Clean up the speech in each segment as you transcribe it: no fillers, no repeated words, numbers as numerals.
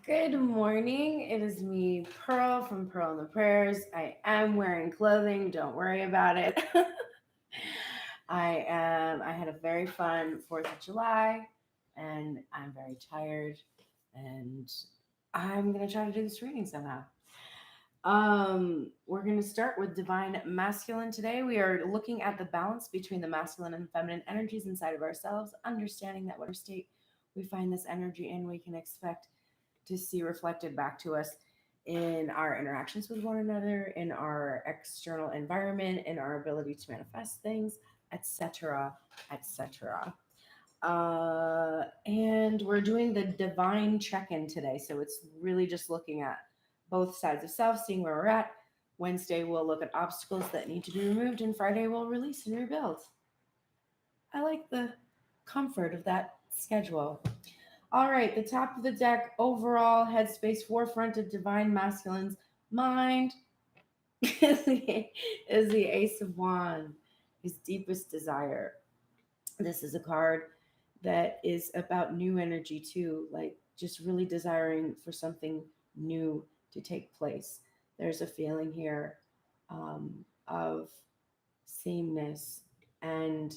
Good morning. It is me, Pearl from Pearl and the Prayers. I am wearing clothing. Don't worry about it. I had a very fun 4th of July and I'm very tired and I'm going to try to do this reading somehow. We're going to start with divine masculine today. We are looking at the balance between the masculine and feminine energies inside of ourselves, understanding that whatever state we find this energy in, we can expect to see reflected back to us in our interactions with one another, in our external environment, in our ability to manifest things, etc., etc. And we're doing the divine check-in today, so it's really just looking at both sides of self, seeing where we're at. Wednesday we'll look at obstacles that need to be removed, and Friday we'll release and rebuild. I like the comfort of that schedule. All right, the top of the deck, overall headspace, forefront of divine masculine's mind is the Ace of Wands, his deepest desire. This is a card that is about new energy too, like just really desiring for something new to take place. There's a feeling here of sameness, and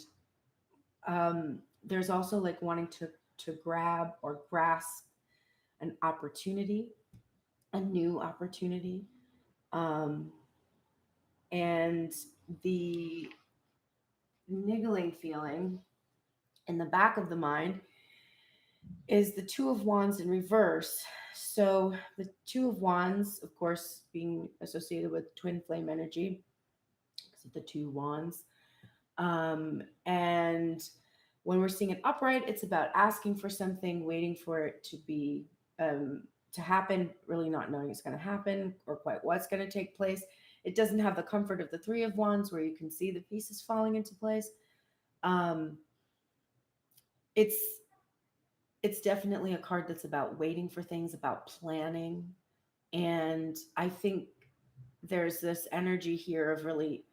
there's also like wanting to grab or grasp an opportunity, a new opportunity. Um, and the niggling feeling in the back of the mind is the Two of Wands in reverse. So the Two of Wands, of course, being associated with twin flame energy, because of the two wands. And when we're seeing it upright, it's about asking for something, waiting for it to happen, really not knowing it's going to happen or quite what's going to take place. It doesn't have the comfort of the Three of Wands, where you can see the pieces falling into place. Um, it's it's definitely a card that's about waiting for things, about planning, and I think there's this energy here of really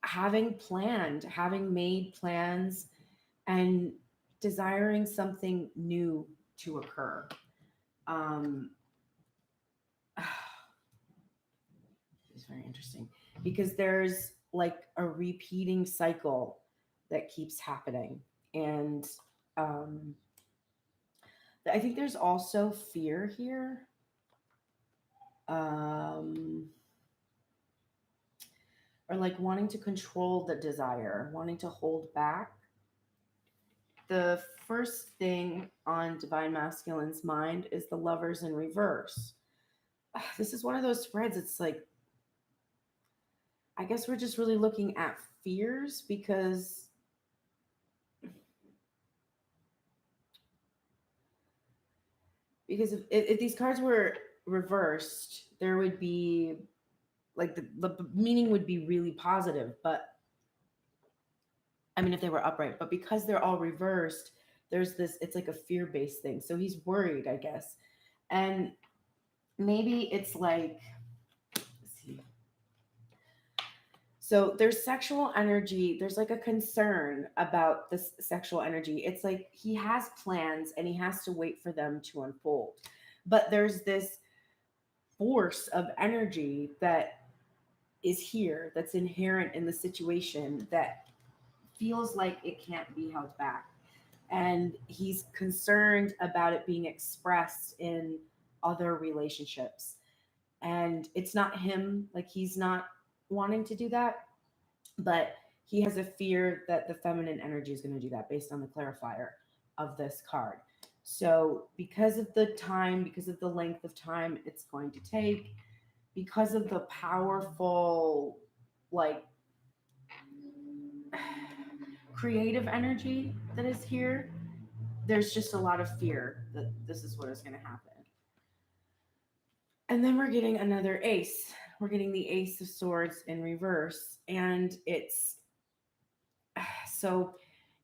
having made plans, and desiring something new to occur. Um, it's very interesting because there's like a repeating cycle that keeps happening. And um, I think there's also fear here. Um, or like wanting to control the desire, wanting to hold back. The first thing on Divine Masculine's mind is the Lovers in reverse. This is one of those spreads. It's like, I guess we're just really looking at fears because if these cards were reversed, there would be like the meaning would be really positive. But I mean, if they were upright, but because they're all reversed, there's this, it's like a fear based thing. So he's worried, I guess. And maybe it's like, let's see. So there's sexual energy. There's like a concern about this sexual energy. It's like he has plans and he has to wait for them to unfold. But there's this force of energy that is here, that's inherent in the situation, that feels like it can't be held back. And he's concerned about it being expressed in other relationships. And it's not him, like he's not wanting to do that, but he has a fear that the feminine energy is going to do that based on the clarifier of this card. So, because of the time, because of the length of time it's going to take, because of the powerful, like, creative energy that is here, there's just a lot of fear that this is what is going to happen. And then we're getting another ace. We're getting the Ace of Swords in reverse. And it's so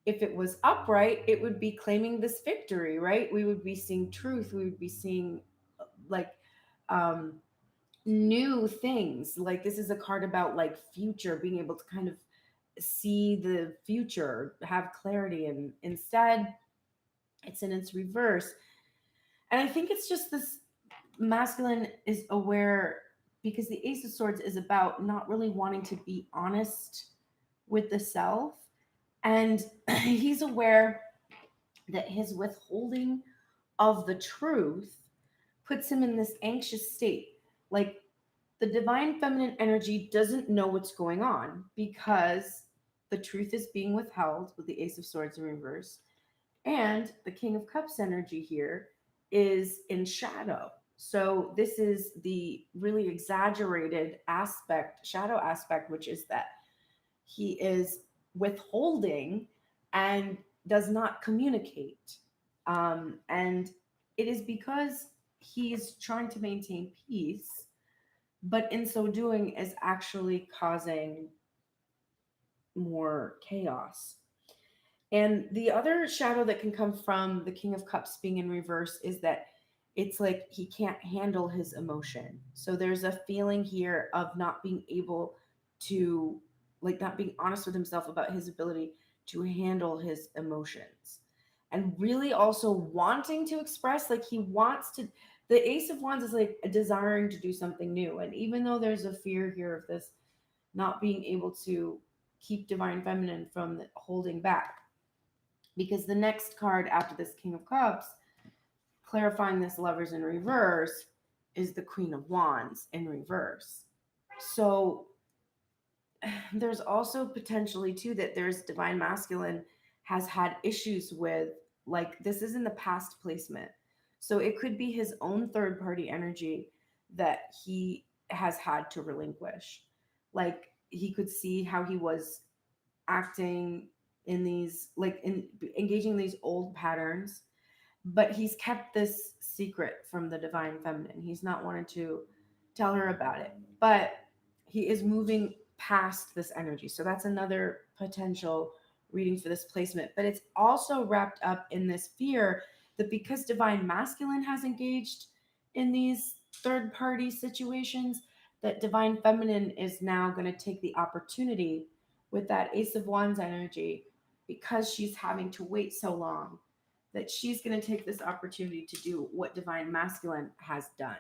if it was upright, it would be claiming this victory, right? We would be seeing truth. We would be seeing like um, new things. Like this is a card about like future, being able to kind of see the future, have clarity. And instead, it's in its reverse. And I think it's just this masculine is aware because the Ace of Swords is about not really wanting to be honest with the self. And he's aware that his withholding of the truth puts him in this anxious state. Like the divine feminine energy doesn't know what's going on because the truth is being withheld with the Ace of Swords in reverse. And the King of Cups energy here is in shadow. So this is the really exaggerated aspect, shadow aspect, which is that he is withholding and does not communicate. And it is because he's trying to maintain peace, but in so doing is actually causing more chaos. And the other shadow that can come from the King of Cups being in reverse is that it's like he can't handle his emotion. So there's a feeling here of not being able to, like, not being honest with himself about his ability to handle his emotions. And really also wanting to express, like, he wants to. The Ace of Wands is like desiring to do something new. And even though there's a fear here of this not being able to keep divine feminine from holding back, because the next card after this King of Cups, clarifying this Lovers in reverse, is the Queen of Wands in reverse. So there's also potentially too that there's divine masculine has had issues with, like, this is in the past placement. So it could be his own third party energy that he has had to relinquish. Like he could see how he was acting in these, like, in engaging these old patterns, but he's kept this secret from the divine feminine. He's not wanted to tell her about it, but he is moving past this energy. So that's another potential reading for this placement, but it's also wrapped up in this fear that because divine masculine has engaged in these third party situations, that divine feminine is now going to take the opportunity with that Ace of Wands energy, because she's having to wait so long, that she's going to take this opportunity to do what divine masculine has done.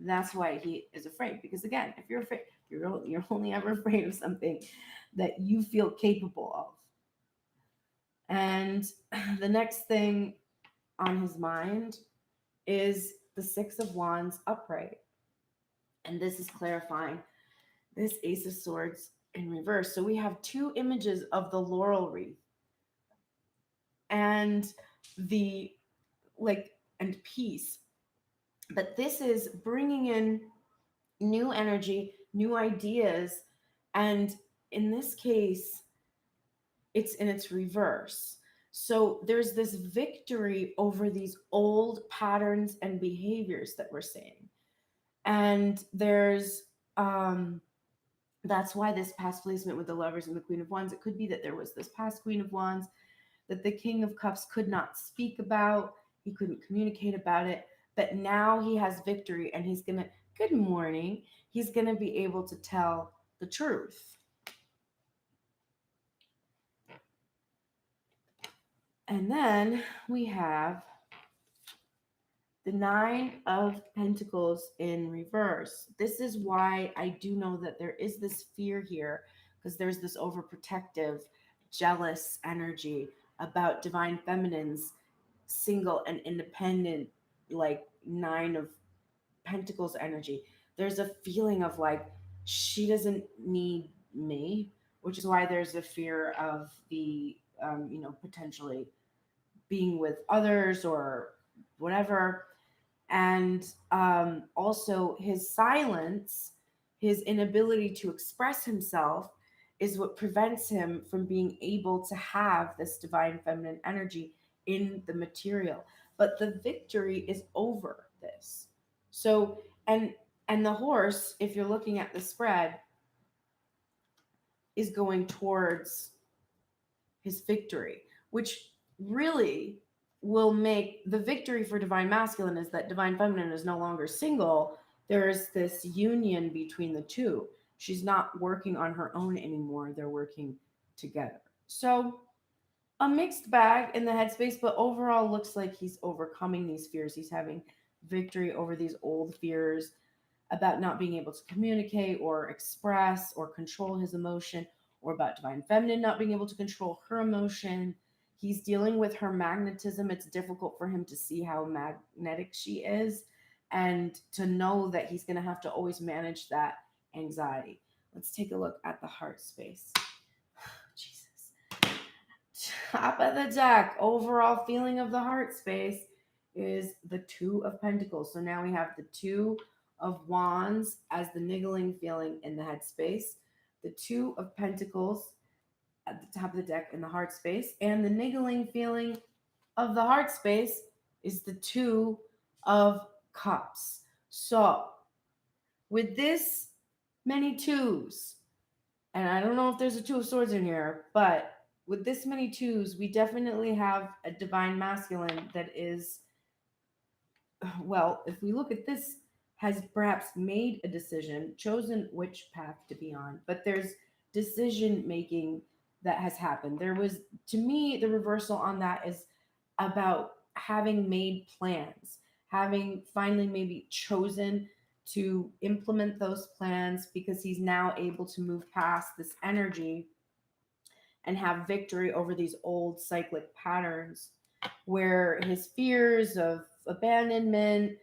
That's why he is afraid, because again, if you're afraid, you're only ever afraid of something that you feel capable of. And the next thing on his mind is the Six of Wands upright. And this is clarifying this Ace of Swords in reverse. So we have two images of the laurel wreath and the, like, and peace. But this is bringing in new energy, new ideas, and in this case, it's in its reverse. So there's this victory over these old patterns and behaviors that we're seeing. And there's that's why this past placement with the Lovers and the Queen of Wands, it could be that there was this past Queen of Wands that the King of Cups could not speak about. He couldn't communicate about it. But now he has victory and he's going to, good morning, he's going to be able to tell the truth. And then we have the Nine of Pentacles in reverse. This is why I do know that there is this fear here, because there's this overprotective, jealous energy about divine feminine's single and independent, like, Nine of Pentacles energy. There's a feeling of like she doesn't need me, which is why there's a fear of the potentially being with others or whatever. And also his silence, his inability to express himself, is what prevents him from being able to have this divine feminine energy in the material. But the victory is over this. So, and the horse, if you're looking at the spread, is going towards his victory, which really will make the victory for divine masculine is that divine feminine is no longer single. There's this union between the two. She's not working on her own anymore. They're working together. So a mixed bag in the headspace, but overall looks like he's overcoming these fears. He's having victory over these old fears about not being able to communicate or express or control his emotion, or about divine feminine not being able to control her emotion. He's dealing with her magnetism. It's difficult for him to see how magnetic she is and to know that he's going to have to always manage that anxiety. Let's take a look at the heart space. Jesus. Top of the deck, overall feeling of the heart space is the Two of Pentacles. So now we have the Two of Wands as the niggling feeling in the head space, the Two of Pentacles at the top of the deck in the heart space, and the niggling feeling of the heart space is the Two of Cups. So with this many twos, and I don't know if there's a Two of Swords in here, but with this many twos, we definitely have a divine masculine that is, well, if we look at this, has perhaps made a decision, chosen which path to be on, but there's decision making that has happened. There was, to me, the reversal on that is about having made plans, having finally maybe chosen to implement those plans because he's now able to move past this energy and have victory over these old cyclic patterns where his fears of abandonment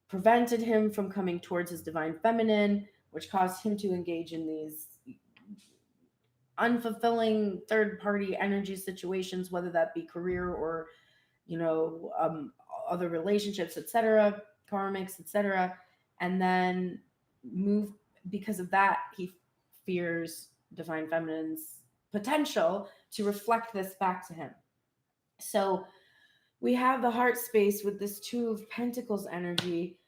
prevented him from coming towards his divine feminine, which caused him to engage in these unfulfilling third party energy situations, whether that be career or, you know, other relationships, etc., karmics, etc. And then move because of that, he fears divine feminine's potential to reflect this back to him. So we have the heart space with this Two of Pentacles energy.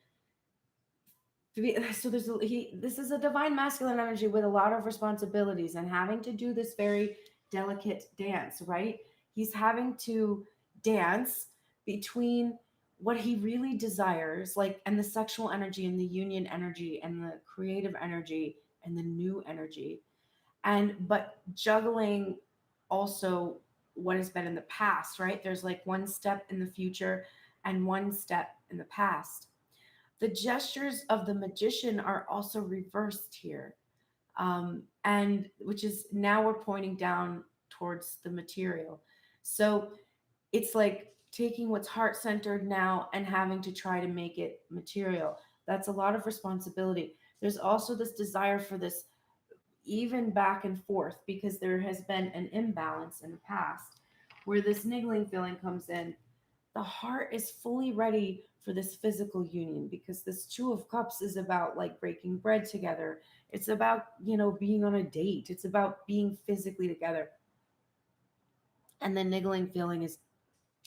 So this is a divine masculine energy with a lot of responsibilities and having to do this very delicate dance, right? He's having to dance between what he really desires, like, and the sexual energy and the union energy and the creative energy and the new energy, and but juggling also what has been in the past, right? There's like one step in the future and one step in the past. The gestures of the magician are also reversed here, and which is now we're pointing down towards the material. So it's like taking what's heart centered now and having to try to make it material. That's a lot of responsibility. There's also this desire for this even back and forth because there has been an imbalance in the past where this niggling feeling comes in. The heart is fully ready for this physical union because this Two of Cups is about like breaking bread together. It's about, you know, being on a date. It's about being physically together. And the niggling feeling is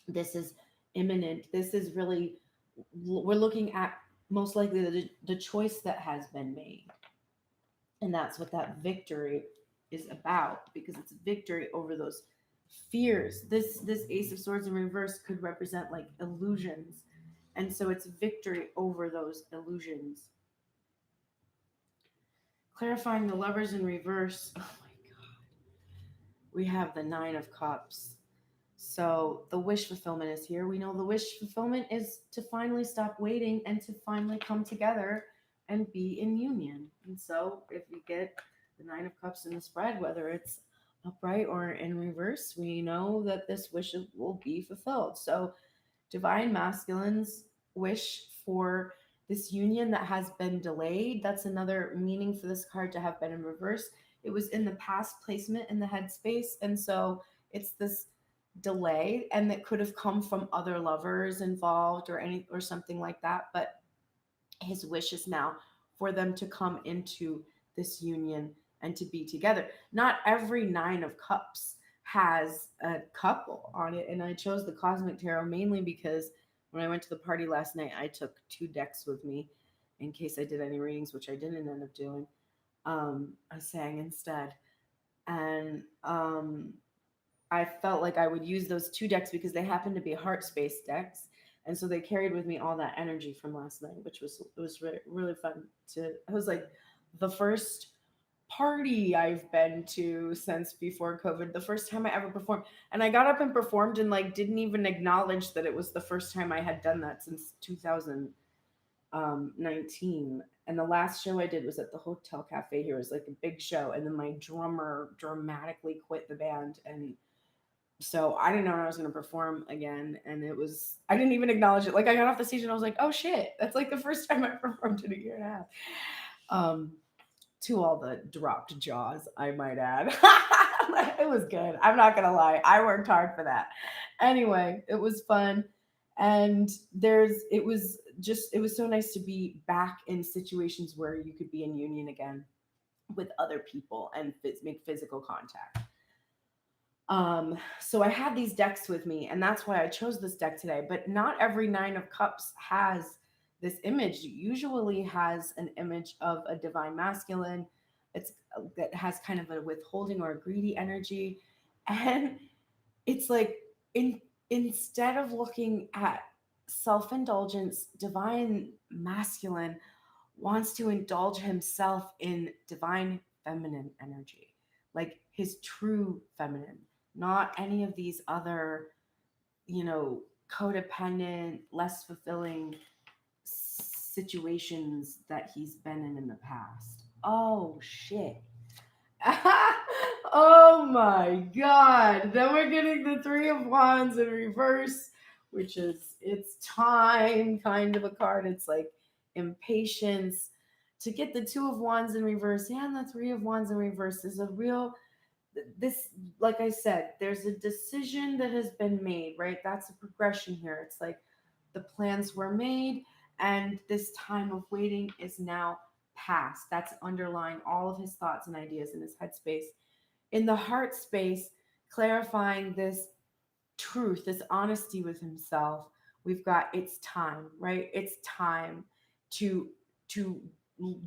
this is imminent. This is really, we're looking at most likely the choice that has been made. And that's what that victory is about because it's victory over those fears. This Ace of Swords in reverse could represent like illusions. And so it's victory over those illusions. Clarifying the Lovers in reverse. Oh my god. We have the Nine of Cups. So the wish fulfillment is here. We know the wish fulfillment is to finally stop waiting and to finally come together and be in union. And so if you get the Nine of Cups in the spread, whether it's upright or in reverse, we know that this wish will be fulfilled. So divine masculines wish for this union that has been delayed. That's another meaning for this card to have been in reverse. It was in the past placement in the headspace. And so it's this delay and that could have come from other lovers involved or something like that, but his wish is now for them to come into this union and to be together. Not every Nine of Cups has a couple on it, and I chose the Cosmic Tarot mainly because when I went to the party last night I took two decks with me in case I did any readings, which I didn't end up doing. I sang instead, and I felt like I would use those two decks because they happen to be heart space decks. And so they carried with me all that energy from last night, which was, it was really, really fun to, it was like the first party I've been to since before COVID. The first time I ever performed, and I got up and performed and like didn't even acknowledge that it was the first time I had done that since 2019. And the last show I did was at the Hotel Cafe here. It was like a big show, and then my drummer dramatically quit the band, and so I didn't know when I was going to perform again. And it was, I didn't even acknowledge it. Like I got off the stage and I was like, oh shit, that's like the first time I performed in a year and a half. To all the dropped jaws, I might add. It was good. I'm not going to lie. I worked hard for that. Anyway, it was fun. And it was so nice to be back in situations where you could be in union again with other people and make physical contact. So I had these decks with me, and that's why I chose this deck today. But not every Nine of Cups has this image. It usually has an image of a divine masculine. It's that has kind of a withholding or a greedy energy, and it's like instead of looking at self-indulgence, divine masculine wants to indulge himself in divine feminine energy, like his true feminine, not any of these other, codependent, less fulfilling situations that he's been in the past. Oh, shit. Oh my god. Then we're getting the Three of Wands in reverse, which is it's time kind of a card. It's like impatience. To get the Two of Wands in reverse and the Three of Wands in reverse is a real, this, like I said, there's a decision that has been made, right? That's a progression here. It's like the plans were made and this time of waiting is now past. That's underlying all of his thoughts and ideas in his headspace. In the heart space, clarifying this truth, this honesty with himself, we've got it's time, right? It's time to to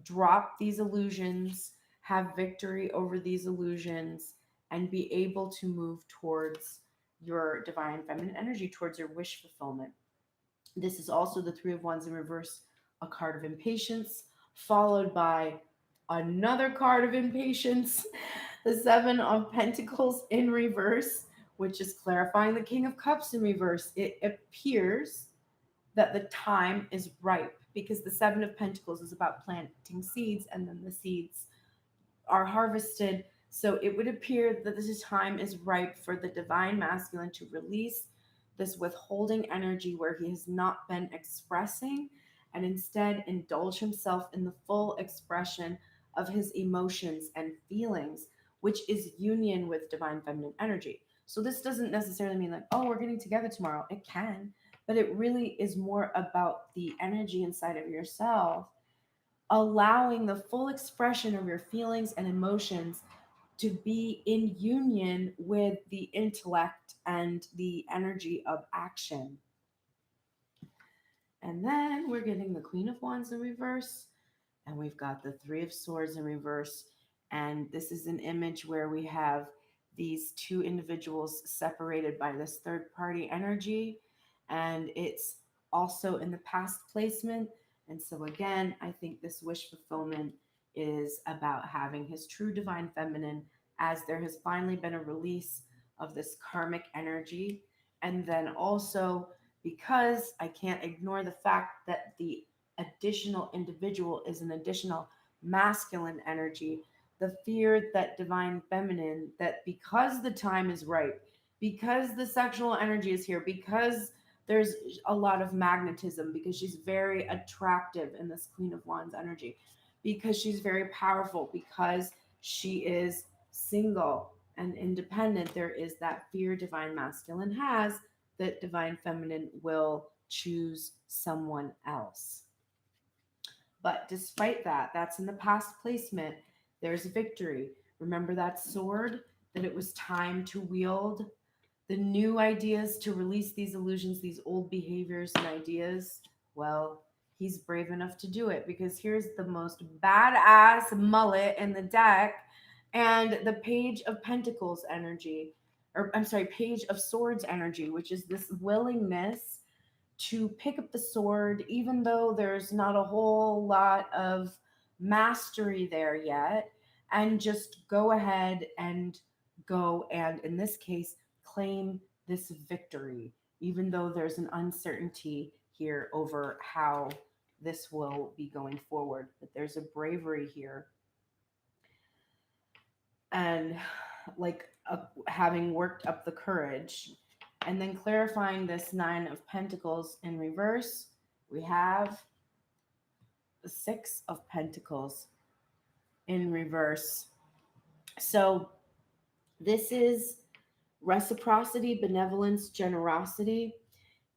drop these illusions, have victory over these illusions, and be able to move towards your divine feminine energy, towards your wish fulfillment. This is also the Three of Wands in reverse, a card of impatience, followed by another card of impatience, the Seven of Pentacles in reverse, which is clarifying the King of Cups in reverse. It appears that the time is ripe because the Seven of Pentacles is about planting seeds and then the seeds are harvested. So it would appear that this time is ripe for the divine masculine to release this withholding energy where he has not been expressing and instead indulge himself in the full expression of his emotions and feelings, which is union with divine feminine energy. So this doesn't necessarily mean like, oh, we're getting together tomorrow. It can, but it really is more about the energy inside of yourself, allowing the full expression of your feelings and emotions to be in union with the intellect and the energy of action. And then we're getting the Queen of Wands in reverse, and we've got the Three of Swords in reverse. And this is an image where we have these two individuals separated by this third party energy, and it's also in the past placement. And so, again, I think this wish fulfillment is about having his true divine feminine, as there has finally been a release of this karmic energy. And then also, because I can't ignore the fact that the additional individual is an additional masculine energy, the fear that divine feminine, that because the time is right, because the sexual energy is here, because there's a lot of magnetism, because she's very attractive in this Queen of Wands energy, because she's very powerful, because she is single and independent, there is that fear divine masculine has that divine feminine will choose someone else. But despite that, that's in the past placement, there's victory. Remember that sword that it was time to wield? The new ideas to release these illusions, these old behaviors and ideas. Well, he's brave enough to do it because here's the most badass mullet in the deck and the Page of Pentacles energy, or I'm sorry, Page of Swords energy, which is this willingness to pick up the sword, even though there's not a whole lot of mastery there yet, and just go ahead and go and, in this case, claim this victory, even though there's an uncertainty here over how this will be going forward. But there's a bravery here, and like having worked up the courage. And then clarifying this Nine of Pentacles in reverse, we have the Six of Pentacles in reverse. So this is reciprocity, benevolence, generosity.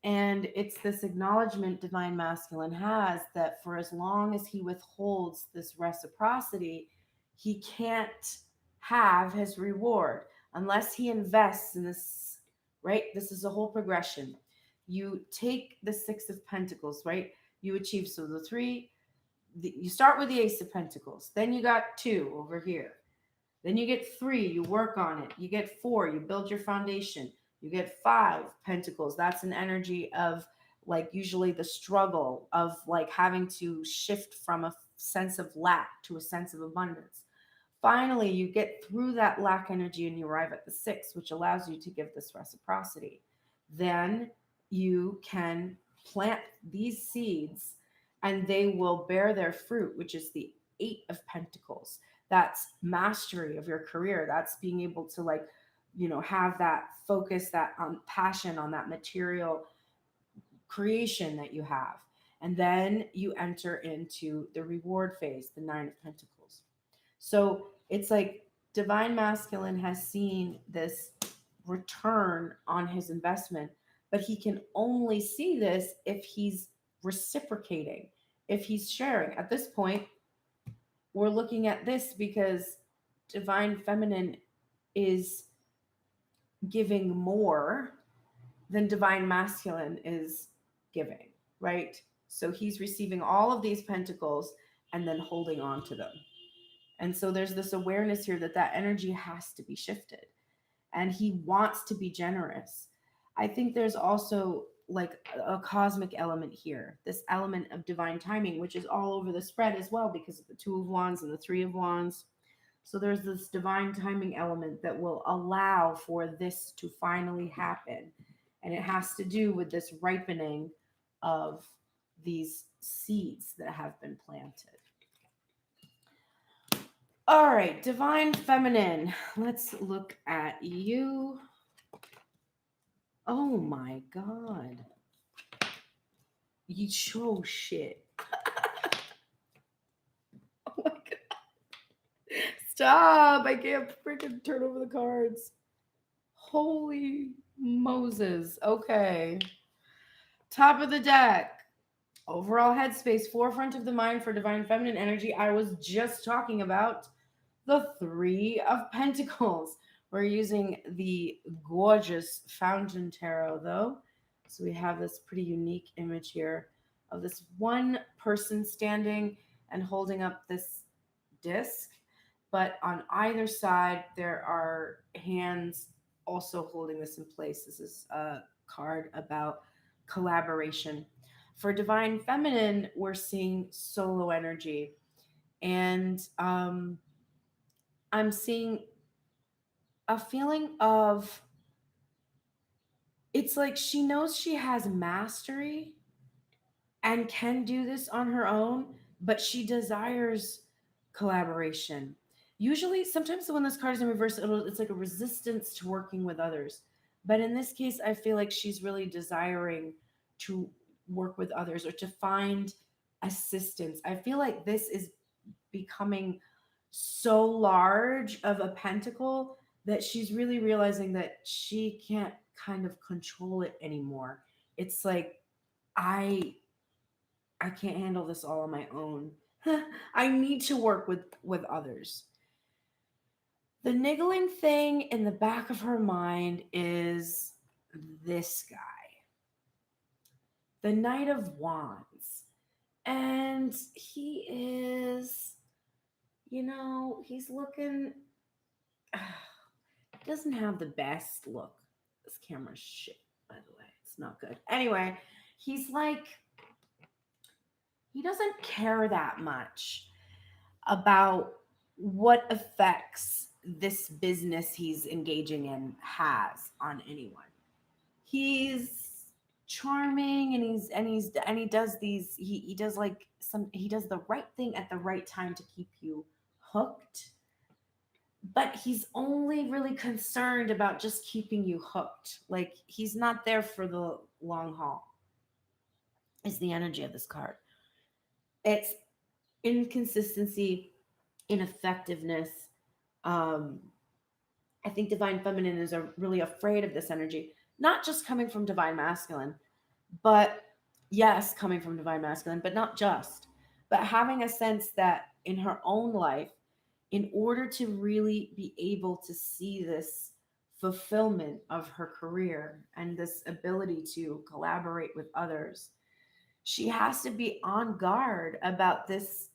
And it's this acknowledgement Divine Masculine has that for as long as he withholds this reciprocity, he can't have his reward unless he invests in this, right? This is a whole progression. You take the Six of Pentacles, right? You achieve, so the three, you start with the Ace of Pentacles, then you got two over here. Then you get three, you work on it. You get four, you build your foundation. You get five pentacles. That's an energy of like usually the struggle of like having to shift from a sense of lack to a sense of abundance. Finally, you get through that lack energy and you arrive at the six, which allows you to give this reciprocity. Then you can plant these seeds and they will bear their fruit, which is the Eight of Pentacles. That's mastery of your career. That's being able to like, have that focus, that passion on that material creation that you have. And then you enter into the reward phase, the Nine of Pentacles. So it's like Divine Masculine has seen this return on his investment, but he can only see this if he's reciprocating, if he's sharing. At this point, we're looking at this because Divine Feminine is giving more than Divine Masculine is giving, right? So he's receiving all of these pentacles and then holding on to them. And so there's this awareness here that that energy has to be shifted and he wants to be generous. I think there's also like a cosmic element here, this element of divine timing, which is all over the spread as well because of the Two of Wands and the Three of Wands. So there's this divine timing element that will allow for this to finally happen. And it has to do with this ripening of these seeds that have been planted. All right, Divine Feminine. Let's look at you. Oh my God. You show shit. Oh my God. Stop. I can't freaking turn over the cards. Holy Moses. Okay. Top of the deck. Overall headspace, forefront of the mind for Divine Feminine energy. I was just talking about the Three of Pentacles. We're using the gorgeous Fountain Tarot, though. So we have this pretty unique image here of this one person standing and holding up this disc. But on either side, there are hands also holding this in place. This is a card about collaboration. For Divine Feminine, we're seeing solo energy. And I'm seeing a feeling of, it's like she knows she has mastery and can do this on her own, but she desires collaboration. Usually, sometimes when this card is in reverse, it's like a resistance to working with others. But in this case, I feel like she's really desiring to work with others or to find assistance. I feel like this is becoming so large of a pentacle that she's really realizing that she can't kind of control it anymore. It's like, I can't handle this all on my own. I need to work with others. The niggling thing in the back of her mind is this guy, the Knight of Wands. And he is, he's looking, doesn't have the best look. This camera's shit, by the way. It's not good. Anyway, he's like, he doesn't care that much about what effects this business he's engaging in has on anyone. He's charming, and he does these, he does like some, he does the right thing at the right time to keep you hooked, but he's only really concerned about just keeping you hooked. Like he's not there for the long haul. Is the energy of this card. It's inconsistency, ineffectiveness. Um, I think divine feminine is really afraid of this energy, not just coming from divine masculine, but yes, coming from divine masculine, but not just, but having a sense that in her own life, in order to really be able to see this fulfillment of her career and this ability to collaborate with others, she has to be on guard about this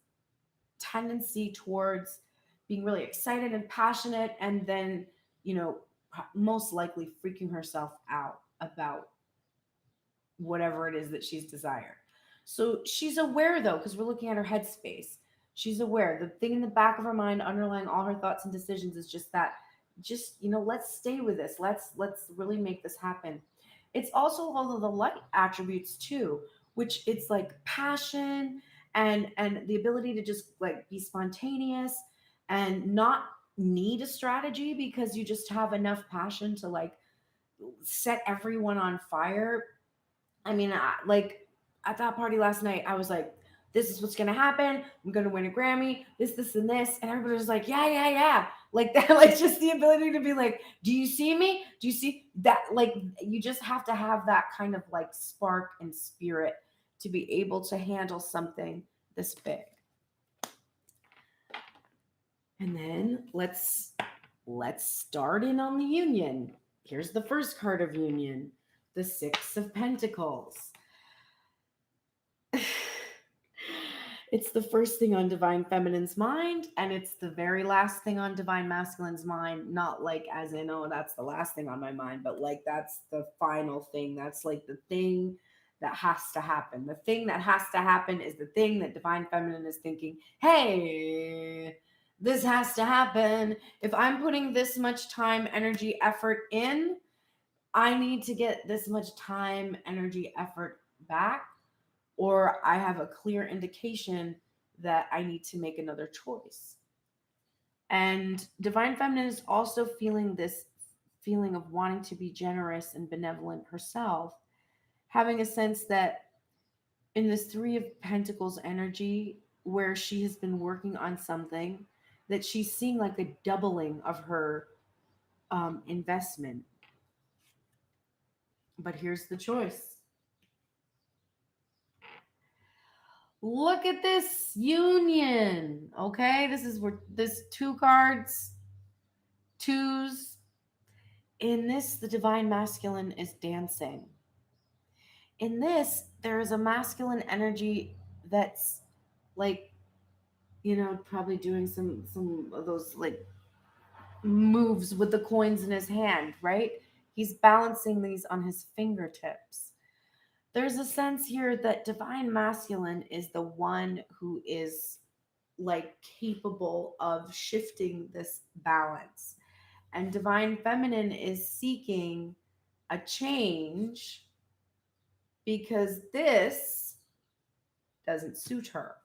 tendency towards being really excited and passionate, and then, you know, most likely freaking herself out about whatever it is that she's desired. So she's aware though, because we're looking at her headspace. She's aware. The thing in the back of her mind, underlying all her thoughts and decisions, is just that, just, you know, let's stay with this. Let's really make this happen. It's also all of the light attributes too, which it's like passion and the ability to just like be spontaneous and not need a strategy, because you just have enough passion to like set everyone on fire. I mean, like at that party last night, I was like, this is what's gonna happen. I'm gonna win a Grammy, this, and this. And everybody was like, yeah, yeah, yeah. Like that, like just the ability to be like, do you see me? Do you see that? Like, you just have to have that kind of like spark and spirit to be able to handle something this big. And then let's start in on the union. Here's the first card of union, the Six of Pentacles. It's the first thing on divine feminine's mind, and it's the very last thing on divine masculine's mind. Not like as in, oh, that's the last thing on my mind, but like that's the final thing. That's like the thing that has to happen. The thing that has to happen is the thing that divine feminine is thinking, hey, this has to happen. If I'm putting this much time, energy, effort in, I need to get this much time, energy, effort back, or I have a clear indication that I need to make another choice. And divine feminine is also feeling this feeling of wanting to be generous and benevolent herself, having a sense that in this Three of Pentacles energy, where she has been working on something, that she's seeing like a doubling of her investment. But here's the choice. Look at this union. Okay, this is where this two cards, twos. In this, the divine masculine is dancing. In this, there is a masculine energy that's like, you know, probably doing some of those like moves with the coins in his hand, right? He's balancing these on his fingertips. There's a sense here that divine masculine is the one who is like capable of shifting this balance, and divine feminine is seeking a change because this doesn't suit her.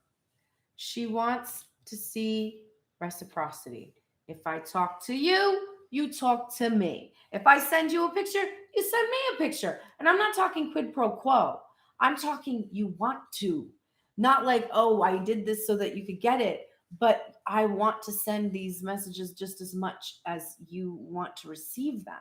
She wants to see reciprocity. If I talk to you, you talk to me. If I send you a picture, you send me a picture. And I'm not talking quid pro quo. I'm talking you want to. Not like, oh, I did this so that you could get it, but I want to send these messages just as much as you want to receive them.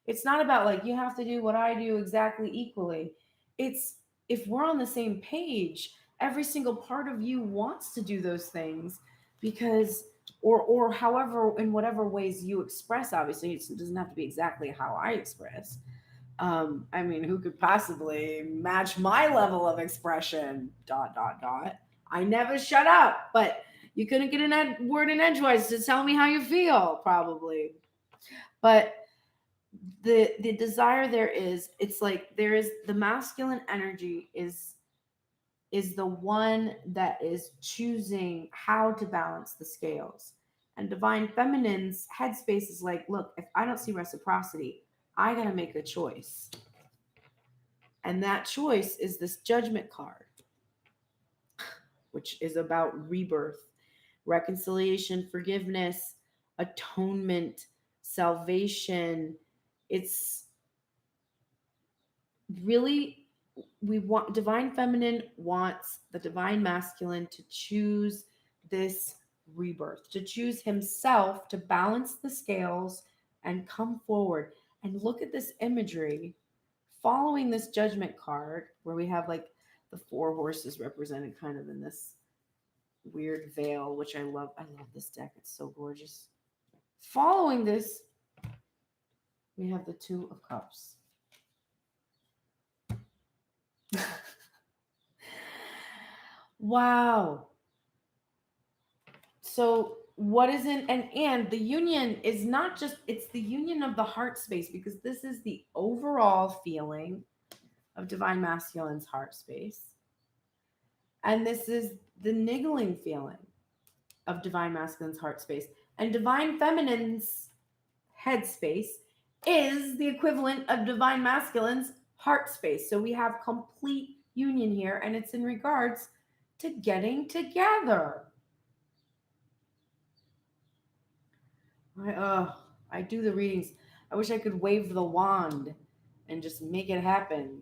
It's not about like you have to do what I do exactly equally. It's if we're on the same page, every single part of you wants to do those things because or however, in whatever ways you express. Obviously it doesn't have to be exactly how I express. I mean, who could possibly match my level of expression, dot dot dot. I never shut up, but you couldn't get an word in edgewise to tell me how you feel, probably. But the desire there is, it's like there is the masculine energy is the one that is choosing how to balance the scales. And divine feminine's headspace is like, look, if I don't see reciprocity, I got to make a choice. And that choice is this judgment card, which is about rebirth, reconciliation, forgiveness, atonement, salvation. It's really, we want, divine feminine wants the divine masculine to choose this rebirth, to choose himself, to balance the scales and come forward. And look at this imagery following this judgment card where we have like the four horses represented kind of in this weird veil, which I love. I love this deck. It's so gorgeous. Following this, we have the Two of Cups. Wow. So what is in, and the union is not just, it's the union of the heart space, because this is the overall feeling of divine masculine's heart space. And this is the niggling feeling of divine masculine's heart space. And divine feminine's head space is the equivalent of divine masculine's heart space. So we have complete union here, and it's in regards to getting together. I do the readings. I wish I could wave the wand and just make it happen.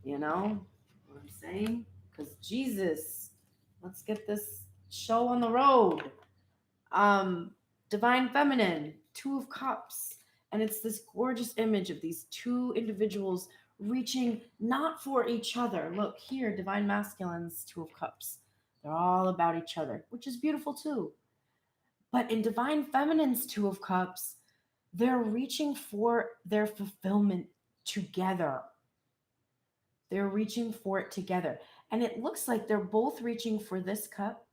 You know what I'm saying? Because Jesus, let's get this show on the road. Divine feminine, Two of Cups, and it's this gorgeous image of these two individuals reaching not for each other. Look here, divine masculine's Two of Cups. They're all about each other, which is beautiful too. But in divine feminine's Two of Cups, they're reaching for their fulfillment together. They're reaching for it together. And it looks like they're both reaching for this cup.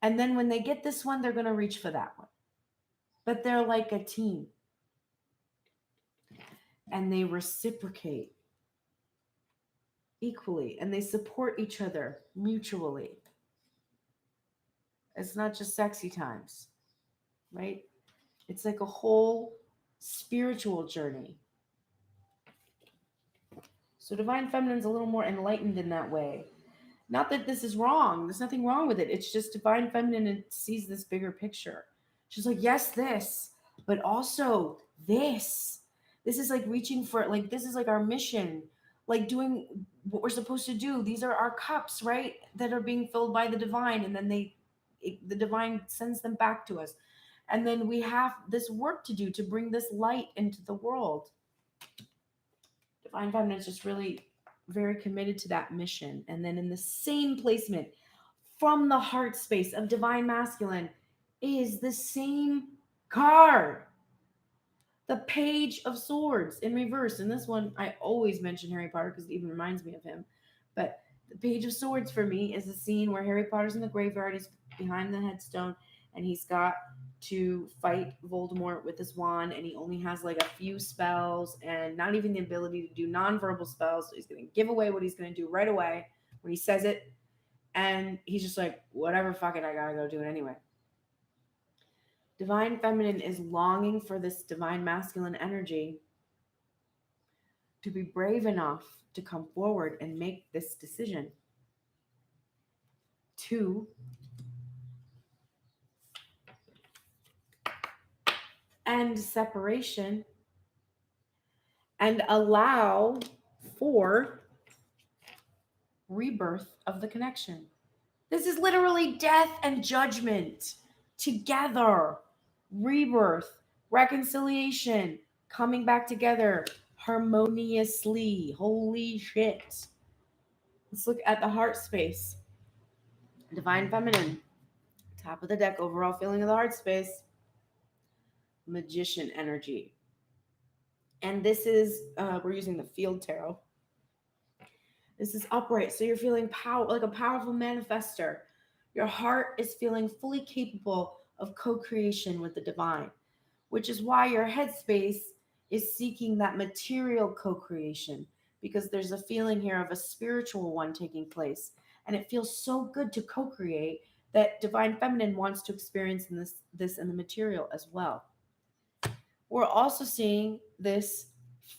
And then when they get this one, they're going to reach for that one. But they're like a team. And they reciprocate equally. And they support each other mutually. It's not just sexy times, right? It's like a whole spiritual journey. So divine feminine's a little more enlightened in that way. Not that this is wrong. There's nothing wrong with it. It's just divine feminine and sees this bigger picture. She's like, yes, this, but also this. This is like reaching for, like, this is like our mission, like doing what we're supposed to do. These are our cups, right? That are being filled by the divine. And then the divine sends them back to us. And then we have this work to do to bring this light into the world. Divine feminine is just really very committed to that mission. And then in the same placement from the heart space of divine masculine is the same card, the Page of Swords in reverse. And this one, I always mention Harry Potter because it even reminds me of him. But the Page of Swords for me is the scene where Harry Potter's in the graveyard, he's behind the headstone, and he's got to fight Voldemort with his wand, and he only has like a few spells and not even the ability to do nonverbal spells. So he's going to give away what he's going to do right away when he says it. And he's just like, whatever, fuck it, I gotta go do it anyway. Divine feminine is longing for this divine masculine energy to be brave enough to come forward and make this decision to end separation and allow for rebirth of the connection. This is literally death and judgment together. Rebirth, reconciliation, coming back together harmoniously. Holy shit. Let's look at the heart space. Divine feminine. Top of the deck, overall feeling of the heart space. Magician energy. And this is, we're using the field tarot. This is upright. So you're feeling power, like a powerful manifester. Your heart is feeling fully capable of co-creation with the divine, which is why your headspace is seeking that material co-creation, because there's a feeling here of a spiritual one taking place. And it feels so good to co-create that divine feminine wants to experience in this in the material as well. We're also seeing this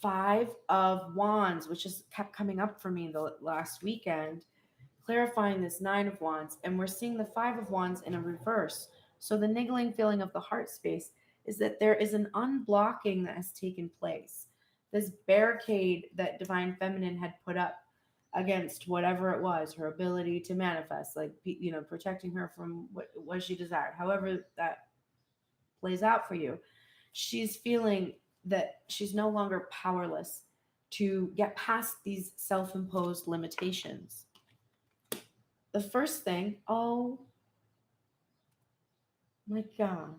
five of wands, which has kept coming up for me the last weekend, clarifying this nine of wands, and we're seeing the five of wands in a reverse. So the niggling feeling of the heart space is that there is an unblocking that has taken place. This barricade that divine feminine had put up against whatever it was, her ability to manifest, like, protecting her from what she desired, however that plays out for you. She's feeling that she's no longer powerless to get past these self-imposed limitations. The first thing, oh my god,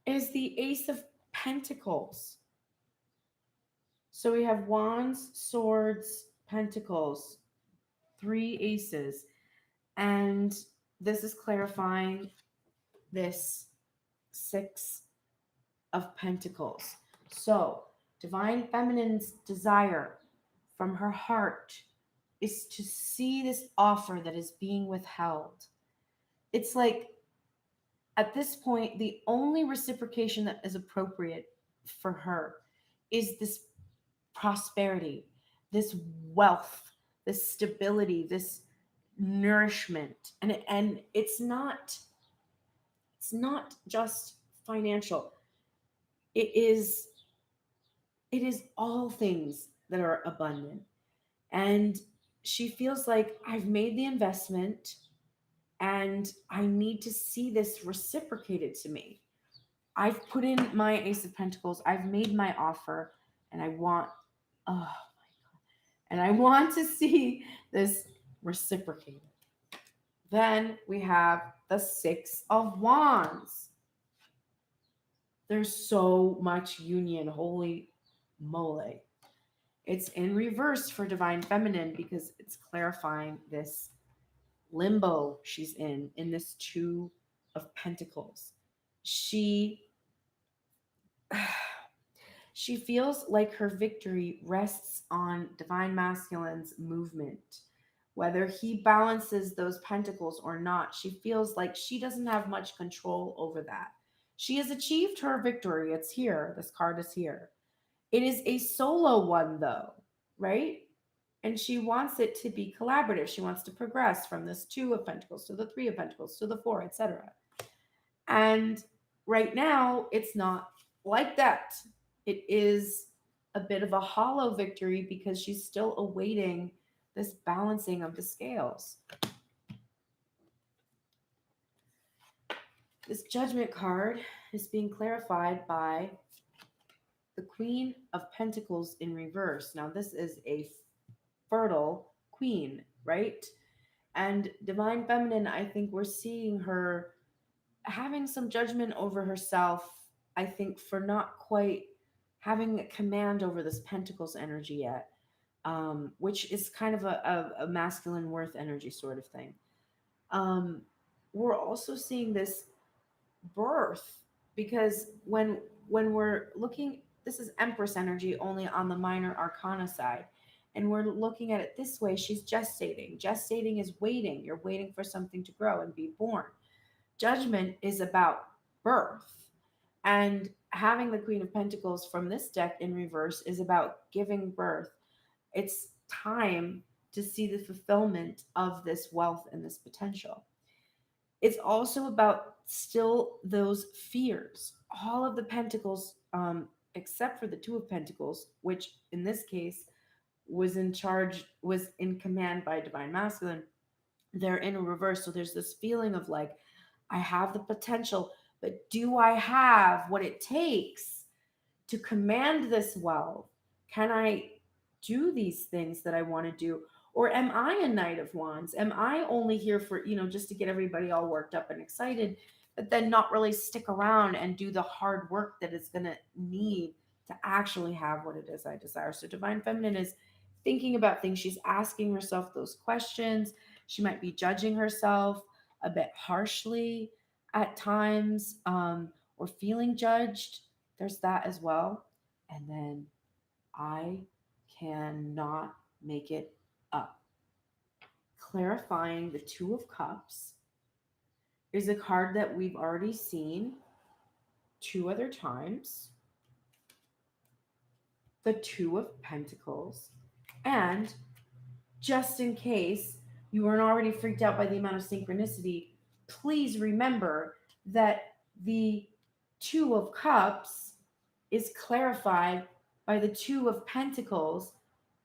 is the Ace of Pentacles. So we have wands, swords, pentacles, three aces. And this is clarifying this Six of Pentacles. So divine feminine's desire from her heart is to see this offer that is being withheld. It's like, at this point, the only reciprocation that is appropriate for her is this prosperity, this wealth, this stability, this nourishment. And it's not just financial. It is all things that are abundant. And she feels like, I've made the investment and I need to see this reciprocated to me. I've put in my Ace of Pentacles, I've made my offer, and I want, oh my God, and I want to see this reciprocated. Then we have the Six of Wands. There's so much union, holy moly. It's in reverse for divine feminine because it's clarifying this limbo she's in this Two of Pentacles. She feels like her victory rests on divine masculine's movement. Whether he balances those pentacles or not, she feels like she doesn't have much control over that. She has achieved her victory. It's here. This card is here. It is a solo one, though, right? And she wants it to be collaborative. She wants to progress from this Two of Pentacles to the Three of Pentacles to the Four, etc. And right now, it's not like that. It is a bit of a hollow victory because she's still awaiting this balancing of the scales. This Judgment card is being clarified by the Queen of Pentacles in reverse. Now, this is a fertile queen, right? And divine feminine, I think we're seeing her having some judgment over herself, I think, for not quite having a command over this Pentacles energy yet, which is kind of a masculine worth energy sort of thing. We're also seeing this birth because when we're looking, this is Empress energy only on the minor arcana side, and we're looking at it this way. She's gestating is waiting. You're waiting for something to grow and be born. Judgment is about birth, and having the Queen of Pentacles from this deck in reverse is about giving birth. It's time to see the fulfillment of this wealth and this potential. It's also about still those fears. All of the pentacles, except for the Two of Pentacles, which in this case was in command by divine masculine, they're in a reverse. So there's this feeling of like, I have the potential, but do I have what it takes to command this wealth? Can I do these things that I want to do? Or am I a Knight of Wands? Am I only here for, just to get everybody all worked up and excited, but then not really stick around and do the hard work that it's going to need to actually have what it is I desire? So divine feminine is thinking about things. She's asking herself those questions. She might be judging herself a bit harshly at times, or feeling judged. There's that as well. And then I cannot make it up. clarifying the Two of Cups is a card that we've already seen 2 other times. The Two of Pentacles. And just in case you weren't already freaked out by the amount of synchronicity, please remember that the Two of Cups is clarified by the Two of Pentacles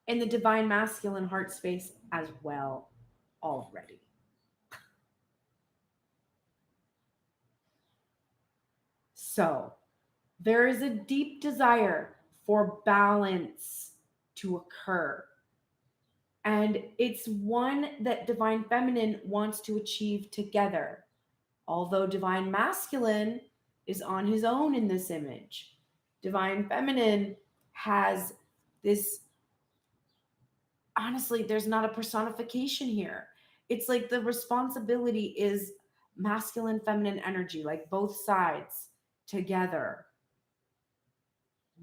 in the Divine Masculine heart space as well already. So there is a deep desire for balance to occur. And it's one that Divine Feminine wants to achieve together. Although Divine Masculine is on his own in this image, Divine Feminine has this, honestly, there's not a personification here. It's like the responsibility is masculine, feminine energy, like both sides together,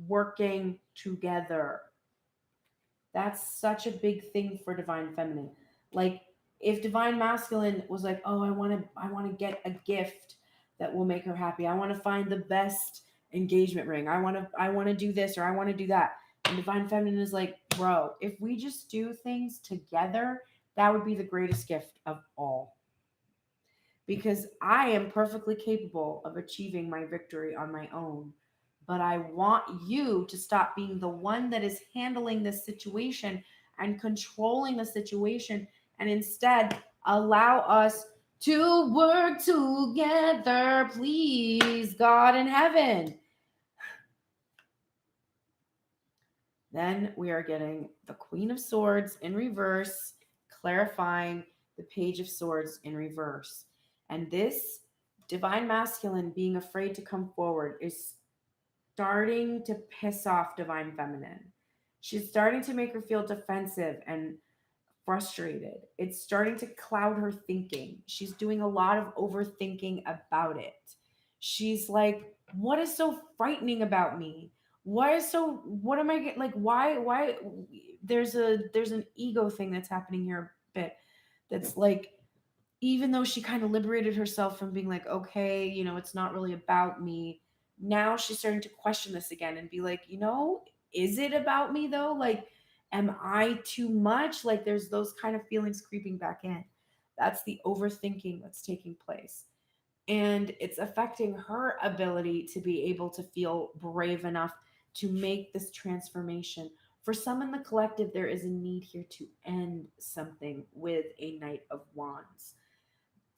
working together. That's such a big thing for Divine Feminine. Like if Divine Masculine was like, "Oh, I want to get a gift that will make her happy. I want to find the best engagement ring. I want to do this or I want to do that." And Divine Feminine is like, "Bro, if we just do things together, that would be the greatest gift of all." Because I am perfectly capable of achieving my victory on my own. But I want you to stop being the one that is handling this situation and controlling the situation, and instead allow us to work together, please, God in heaven. Then we are getting the Queen of Swords in reverse, clarifying the Page of Swords in reverse. And this Divine Masculine being afraid to come forward is starting to piss off Divine Feminine. She's starting to make her feel defensive and frustrated. It's starting to cloud her thinking. She's doing a lot of overthinking about it. She's like, what is so frightening about me? What am I getting, like, why there's an ego thing that's happening here a bit, that's like, even though she kind of liberated herself from being like, okay, it's not really about me, now she's starting to question this again and be like, is it about me though? Like, am I too much? Like, there's those kind of feelings creeping back in. That's the overthinking that's taking place. And it's affecting her ability to be able to feel brave enough to make this transformation. For some in the collective, there is a need here to end something with a Knight of Wands,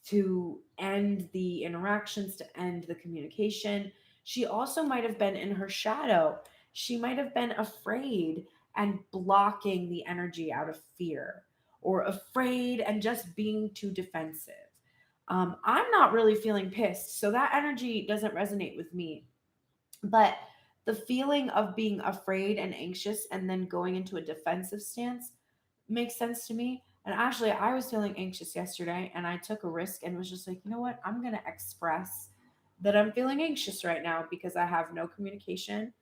to end the interactions, to end the communication. She also might have been in her shadow. She might have been afraid and blocking the energy out of fear, or afraid and just being too defensive. I'm not really feeling pissed, so that energy doesn't resonate with me. But the feeling of being afraid and anxious and then going into a defensive stance makes sense to me. And actually, I was feeling anxious yesterday and I took a risk and was just like, you know what? I'm going to express that I'm feeling anxious right now because I have no communication.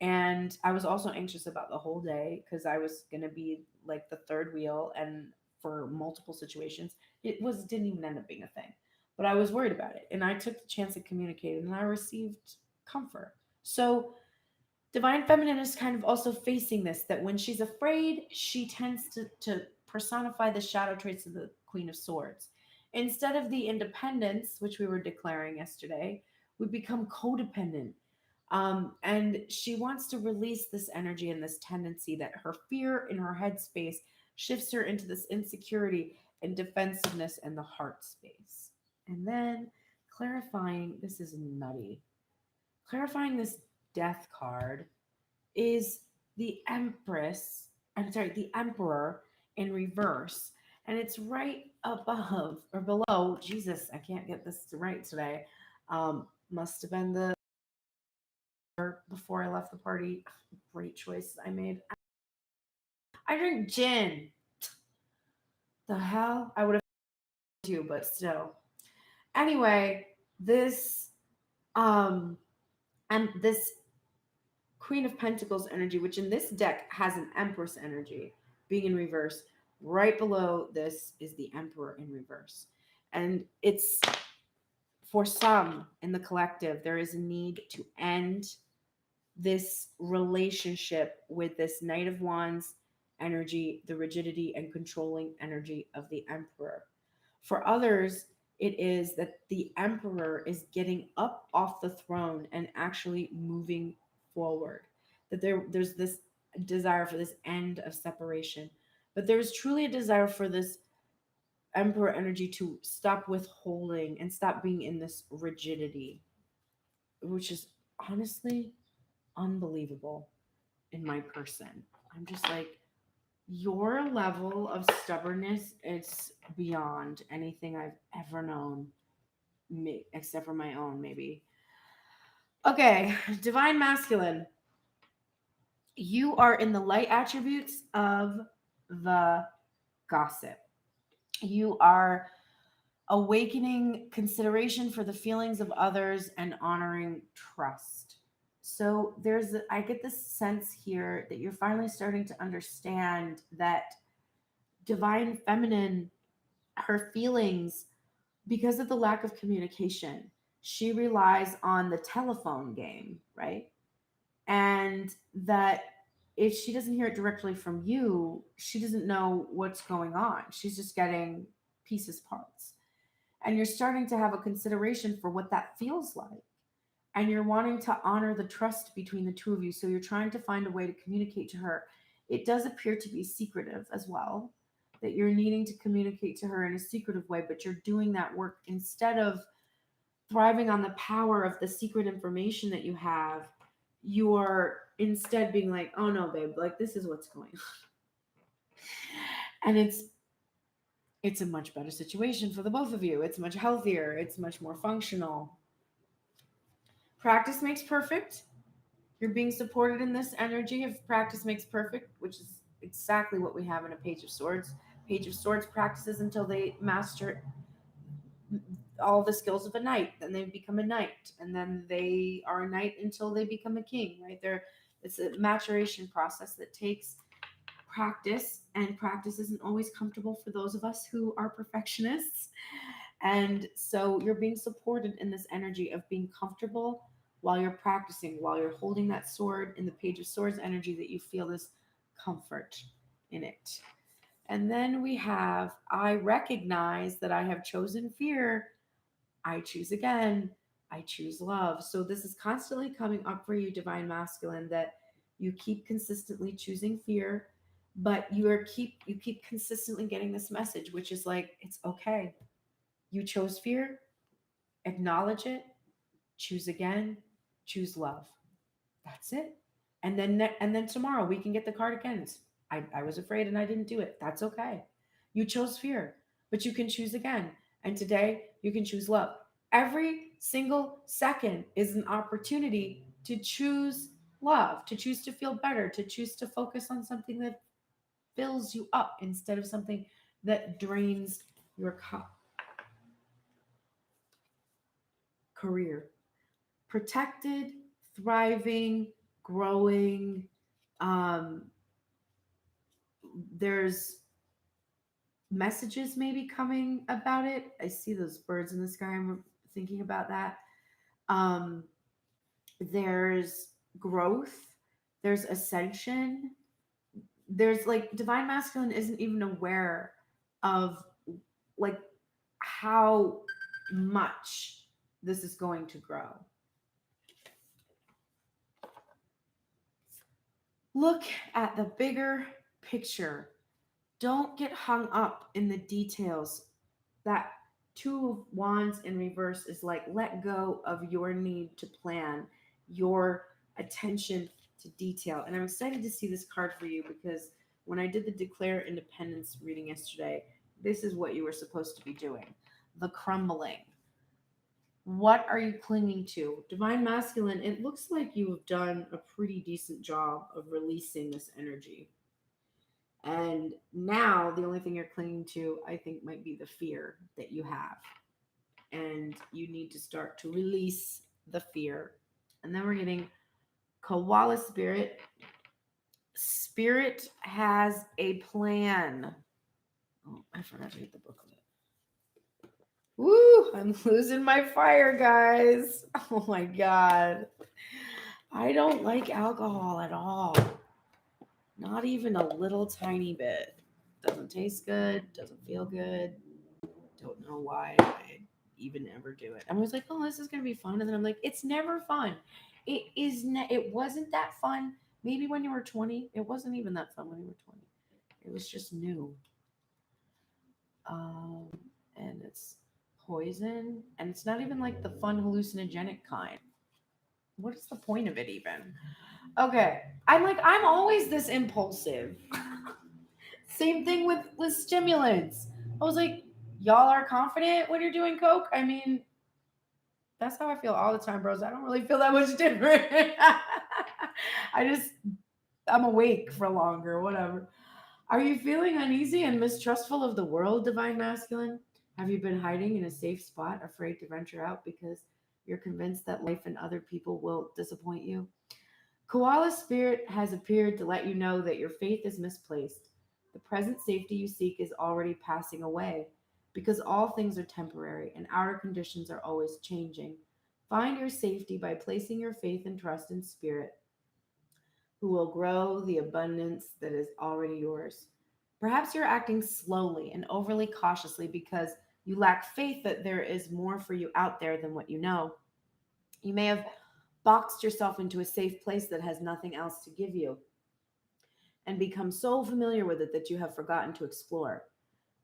And I was also anxious about the whole day because I was going to be like the third wheel, and for multiple situations, didn't even end up being a thing. But I was worried about it. And I took the chance of communicating and I received comfort. So Divine Feminine is kind of also facing this, that when she's afraid, she tends to personify the shadow traits of the Queen of Swords. Instead of the independence, which we were declaring yesterday, we become codependent. And she wants to release this energy and this tendency that her fear in her head space shifts her into this insecurity and defensiveness in the heart space. And then clarifying, this is nutty. Clarifying this death card is the the Emperor in reverse. And it's right above or below. Jesus, I can't get this right today. Must have been the before I left the party. Great choice I made. I drink gin. The hell? I would have too, but still. Anyway, this and this Queen of Pentacles energy, which in this deck has an Empress energy being in reverse, Right below this is the Emperor in reverse. And it's for some in the collective, there is a need to end this relationship with this Knight of Wands energy, the rigidity and controlling energy of the Emperor. For others, it is that the Emperor is getting up off the throne and actually moving forward. That there's this desire for this end of separation. But there's truly a desire for this Emperor energy to stop withholding and stop being in this rigidity, which is honestly unbelievable in my person. I'm just like, your level of stubbornness is beyond anything I've ever known, except for my own, maybe. Okay, divine masculine. You are in the light attributes of the gossip. You are awakening consideration for the feelings of others and honoring trust. So I get this sense here that you're finally starting to understand that divine feminine, her feelings, because of the lack of communication, she relies on the telephone game, right? And that if she doesn't hear it directly from you, she doesn't know what's going on. She's just getting pieces, parts. And you're starting to have a consideration for what that feels like. And you're wanting to honor the trust between the two of you. So you're trying to find a way to communicate to her. It does appear to be secretive as well, that you're needing to communicate to her in a secretive way, but you're doing that work instead of thriving on the power of the secret information that you have. You're instead being like, oh no, babe, like this is what's going on. And it's a much better situation for the both of you. It's much healthier, it's much more functional. Practice makes perfect. You're being supported in this energy of practice makes perfect, which is exactly what we have in a Page of Swords. Page of Swords practices until they master all the skills of a knight. Then they become a knight, and then they are a knight until they become a king. Right there, it's a maturation process that takes practice, and practice isn't always comfortable for those of us who are perfectionists. And so you're being supported in this energy of being comfortable while you're practicing, while you're holding that sword in the Page of Swords energy, that you feel this comfort in it. And then we have, I recognize that I have chosen fear. I choose again. I choose love. So this is constantly coming up for you, divine masculine, that you keep consistently choosing fear, but you keep consistently getting this message, which is like, it's okay. You chose fear, acknowledge it, choose again, choose love. That's it. And then tomorrow we can get the card again. I was afraid and I didn't do it. That's okay. You chose fear, but you can choose again. And today you can choose love. Every single second is an opportunity to choose love, to choose to feel better, to choose to focus on something that fills you up instead of something that drains your cup. Career. Protected, thriving, growing. Um, there's messages maybe coming about it. I see those birds in the sky. I'm thinking about that. Um, there's growth, there's ascension. There's like divine masculine isn't even aware of like how much this is going to grow. Look at the bigger picture. Don't get hung up in the details. That Two of Wands in reverse is like, let go of your need to plan, your attention to detail. And I'm excited to see this card for you because when I did the Declare Independence reading yesterday, this is what you were supposed to be doing. The crumbling. What are you clinging to? Divine Masculine, it looks like you have done a pretty decent job of releasing this energy. And now the only thing you're clinging to, I think, might be the fear that you have. And you need to start to release the fear. And then we're getting Koala Spirit. Spirit has a plan. Oh, I forgot to get the booklet. Woo! I'm losing my fire, guys. Oh my god. I don't like alcohol at all. Not even a little tiny bit. Doesn't taste good. Doesn't feel good. Don't know why I even ever do it. I'm always like, oh, this is gonna be fun, and then I'm like, it's never fun. It is. It wasn't that fun. Maybe when you were 20, it wasn't even that fun when you were 20. It was just new. Um, and it's poison, and it's not even like the fun hallucinogenic kind. What is the point of it even? Okay, I'm always this impulsive. Same thing with stimulants. I was like, y'all are confident when you're doing coke. I mean, that's how I feel all the time, bros. I don't really feel that much different. I just I'm awake for longer, whatever. Are you feeling uneasy and mistrustful of the world, divine masculine? Have you been hiding in a safe spot, afraid to venture out because you're convinced that life and other people will disappoint you? Koala spirit has appeared to let you know that your faith is misplaced. The present safety you seek is already passing away because all things are temporary and outer conditions are always changing. Find your safety by placing your faith and trust in spirit, who will grow the abundance that is already yours. Perhaps you're acting slowly and overly cautiously because you lack faith that there is more for you out there than what you know. You may have boxed yourself into a safe place that has nothing else to give you and become so familiar with it that you have forgotten to explore.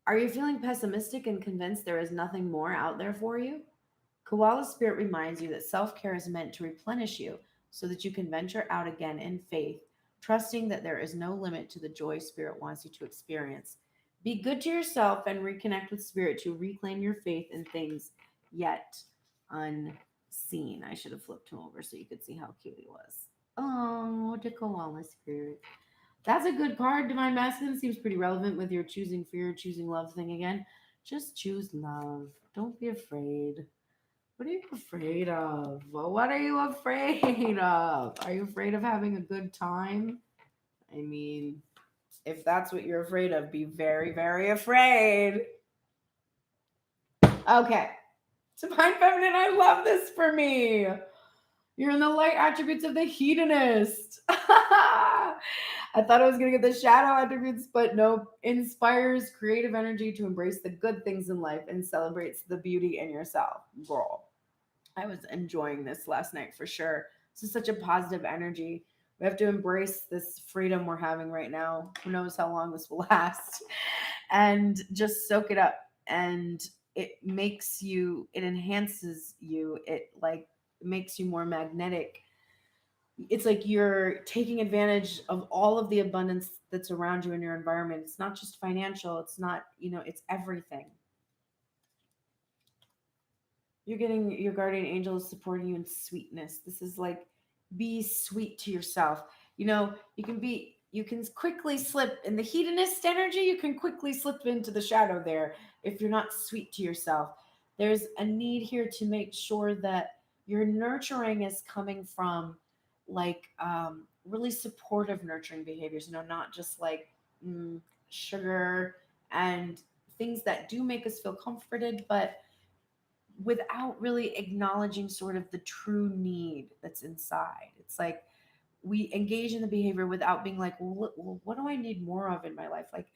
Are you feeling pessimistic and convinced there is nothing more out there for you? Koala Spirit reminds you that self care is meant to replenish you so that you can venture out again in faith, trusting that there is no limit to the joy Spirit wants you to experience. Be good to yourself and reconnect with Spirit to reclaim your faith in things yet unseen. I should have flipped him over so you could see how cute he was. Oh, the Koala Spirit. That's a good card. Divine Masculine seems pretty relevant with your choosing fear, choosing love thing again. Just choose love. Don't be afraid. What are you afraid of? Well, what are you afraid of? Are you afraid of having a good time? I mean, if that's what you're afraid of, be very, very afraid. Okay. Divine Feminine, I love this for me. You're in the light attributes of the hedonist. I thought I was going to get the shadow attributes, but nope. Inspires creative energy to embrace the good things in life and celebrates the beauty in yourself. Girl, I was enjoying this last night for sure. This is such a positive energy. We have to embrace this freedom we're having right now. Who knows how long this will last? And just soak it up. And it makes you, it enhances you. It like makes you more magnetic. It's like you're taking advantage of all of the abundance that's around you in your environment. It's not just financial, it's not, it's everything. You're getting your guardian angel is supporting you in sweetness. This is like be sweet to yourself. You can quickly slip in the hedonist energy, you can quickly slip into the shadow there if you're not sweet to yourself. There's a need here to make sure that your nurturing is coming from like really supportive nurturing behaviors, not just like mm, sugar and things that do make us feel comforted, but without really acknowledging sort of the true need that's inside. It's like we engage in the behavior without being like, well, what do I need more of in my life? Like,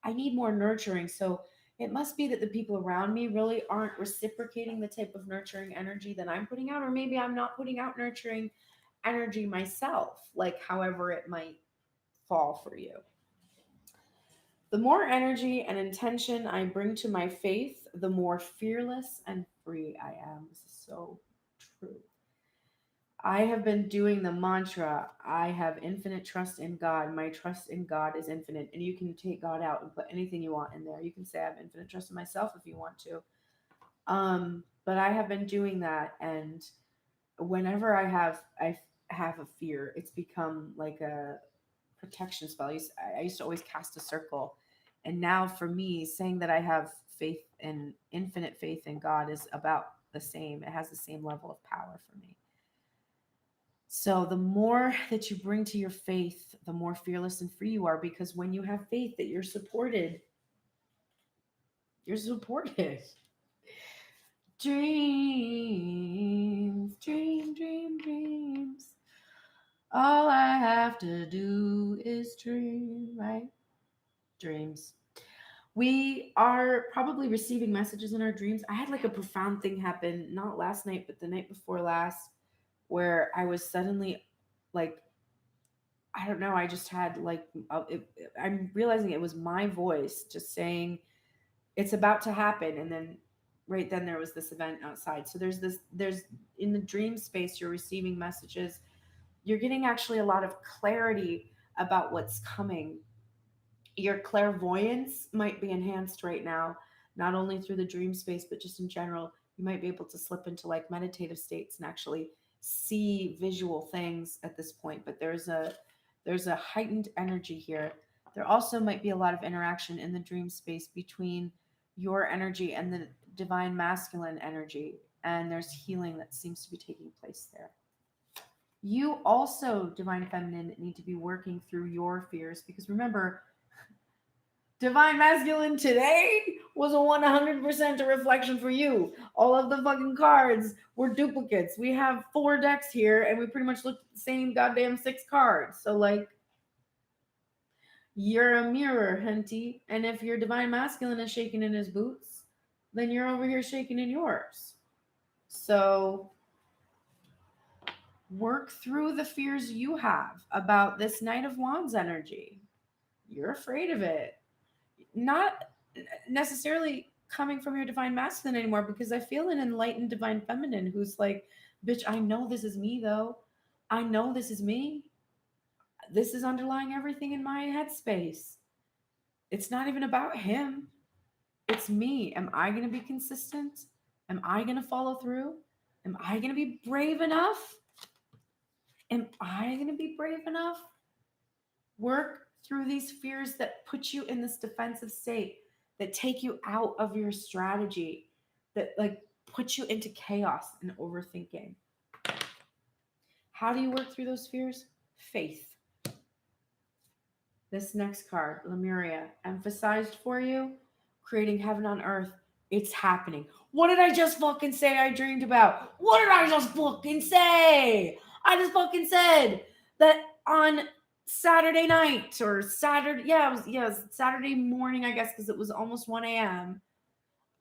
I need more nurturing. So it must be that the people around me really aren't reciprocating the type of nurturing energy that I'm putting out, or maybe I'm not putting out nurturing energy myself, like, however, it might fall for you. The more energy and intention I bring to my faith, the more fearless and free I am. This is so true. I have been doing the mantra, I have infinite trust in God. My trust in God is infinite. And you can take God out and put anything you want in there. You can say I have infinite trust in myself if you want to. But I have been doing that, and whenever I have a fear, it's become like a protection spell. I used to always cast a circle. And now for me, saying that I have faith and infinite faith in God is about the same. It has the same level of power for me. So the more that you bring to your faith, the more fearless and free you are, because when you have faith that you're supported, You're supported. Dreams, dreams. All I have to do is dream, right? Dreams. We are probably receiving messages in our dreams. I had like a profound thing happen, not last night, but the night before last, where I was suddenly like, I don't know, I just had like, I'm realizing it was my voice just saying, it's about to happen. And then right then there was this event outside. So there's in the dream space, you're receiving messages. You're getting actually a lot of clarity about what's coming. Your clairvoyance might be enhanced right now, not only through the dream space, but just in general. You might be able to slip into like meditative states and actually see visual things at this point. But there's a heightened energy here. There also might be a lot of interaction in the dream space between your energy and the divine masculine energy. And there's healing that seems to be taking place there. You also, divine feminine, need to be working through your fears because remember, divine masculine today was a 100% a reflection for you. All of the fucking cards were duplicates. We have 4 decks here and we pretty much looked at the same goddamn 6 cards. So, like, you're a mirror, Henty. And if your divine masculine is shaking in his boots, then you're over here shaking in yours. So, work through the fears you have about this Knight of Wands energy. You're afraid of it. Not necessarily coming from your divine masculine anymore because I feel an enlightened divine feminine who's like, bitch, I know this is me though. I know this is me. This is underlying everything in my headspace. It's not even about him. It's me. Am I going to be consistent? Am I going to follow through? Am I going to be brave enough? Am I going to be brave enough? Work through these fears that put you in this defensive state, that take you out of your strategy, that like put you into chaos and overthinking. How do you work through those fears? Faith. This next card, Lemuria, emphasized for you, creating heaven on earth. It's happening. What did I just fucking say I dreamed about? What did I just fucking say? I just fucking said that on Saturday night or Saturday, it was Saturday morning, I guess, because it was almost 1 a.m.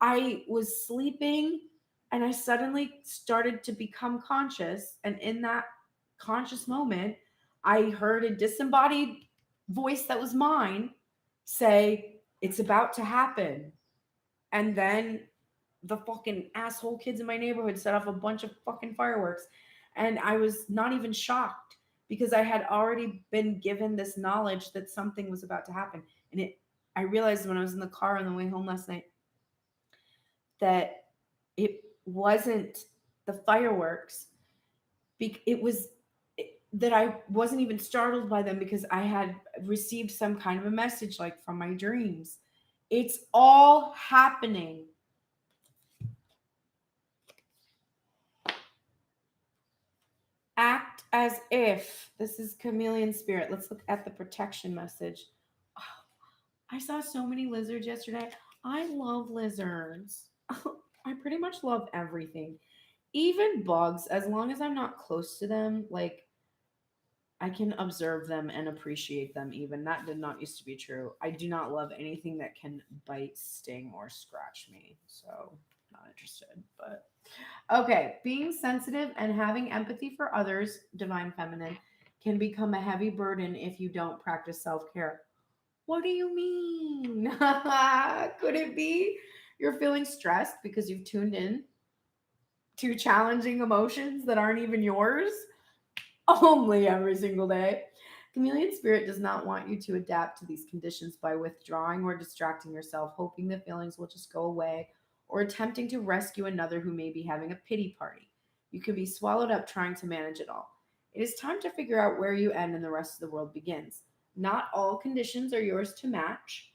I was sleeping and I suddenly started to become conscious. And in that conscious moment, I heard a disembodied voice that was mine say, it's about to happen. And then the fucking asshole kids in my neighborhood set off a bunch of fucking fireworks. And I was not even shocked because I had already been given this knowledge that something was about to happen. And I realized when I was in the car on the way home last night that it wasn't the fireworks. It was that I wasn't even startled by them because I had received some kind of a message like from my dreams. It's all happening. Act as if. This is chameleon spirit. Let's look at the protection message. Oh, I saw so many lizards yesterday. I love lizards. I pretty much love everything. Even bugs, as long as I'm not close to them, like I can observe them and appreciate them even. That did not used to be true. I do not love anything that can bite, sting, or scratch me. So, not interested. But okay, being sensitive and having empathy for others, divine feminine, can become a heavy burden if you don't practice self-care. What do you mean? Could it be you're feeling stressed because you've tuned in to challenging emotions that aren't even yours? Only every single day. Chameleon spirit does not want you to adapt to these conditions by withdrawing or distracting yourself, hoping the feelings will just go away, or attempting to rescue another who may be having a pity party. You could be swallowed up trying to manage it all. It is time to figure out where you end and the rest of the world begins. Not all conditions are yours to match.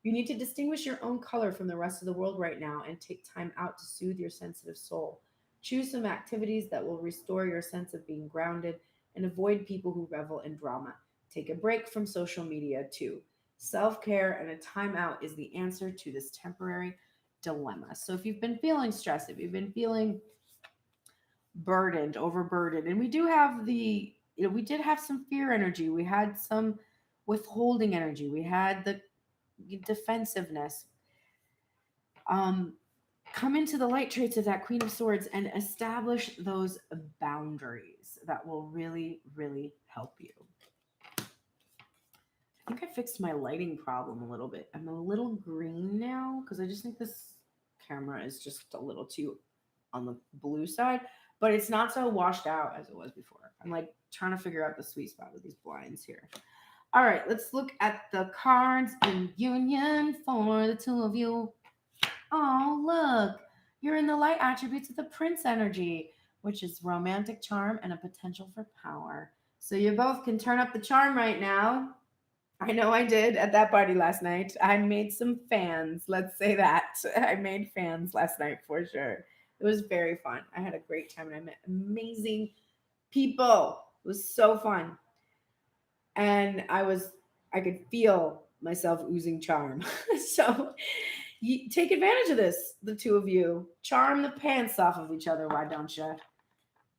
You need to distinguish your own color from the rest of the world right now and take time out to soothe your sensitive soul. Choose some activities that will restore your sense of being grounded and avoid people who revel in drama. Take a break from social media too. Self-care and a timeout is the answer to this temporary dilemma. So if you've been feeling stressed, if you've been feeling burdened, overburdened, and we do have the, we did have some fear energy, we had some withholding energy, we had the defensiveness. Um, Come into the light traits of that Queen of Swords and establish those boundaries that will really, really help you. I think I fixed my lighting problem a little bit. I'm a little green now because I just think this camera is just a little too on the blue side, but it's not so washed out as it was before. I'm like trying to figure out the sweet spot with these blinds here. All right, let's look at the cards in union for the two of you. Oh, look, you're in the light attributes of the Prince energy, which is romantic charm and a potential for power. So you both can turn up the charm right now. I know I did at that party last night. I made some fans. Let's say that. I made fans last night for sure. It was very fun. I had a great time and I met amazing people. It was so fun. And I could feel myself oozing charm. So you take advantage of this, the two of you. Charm the pants off of each other. Why don't you?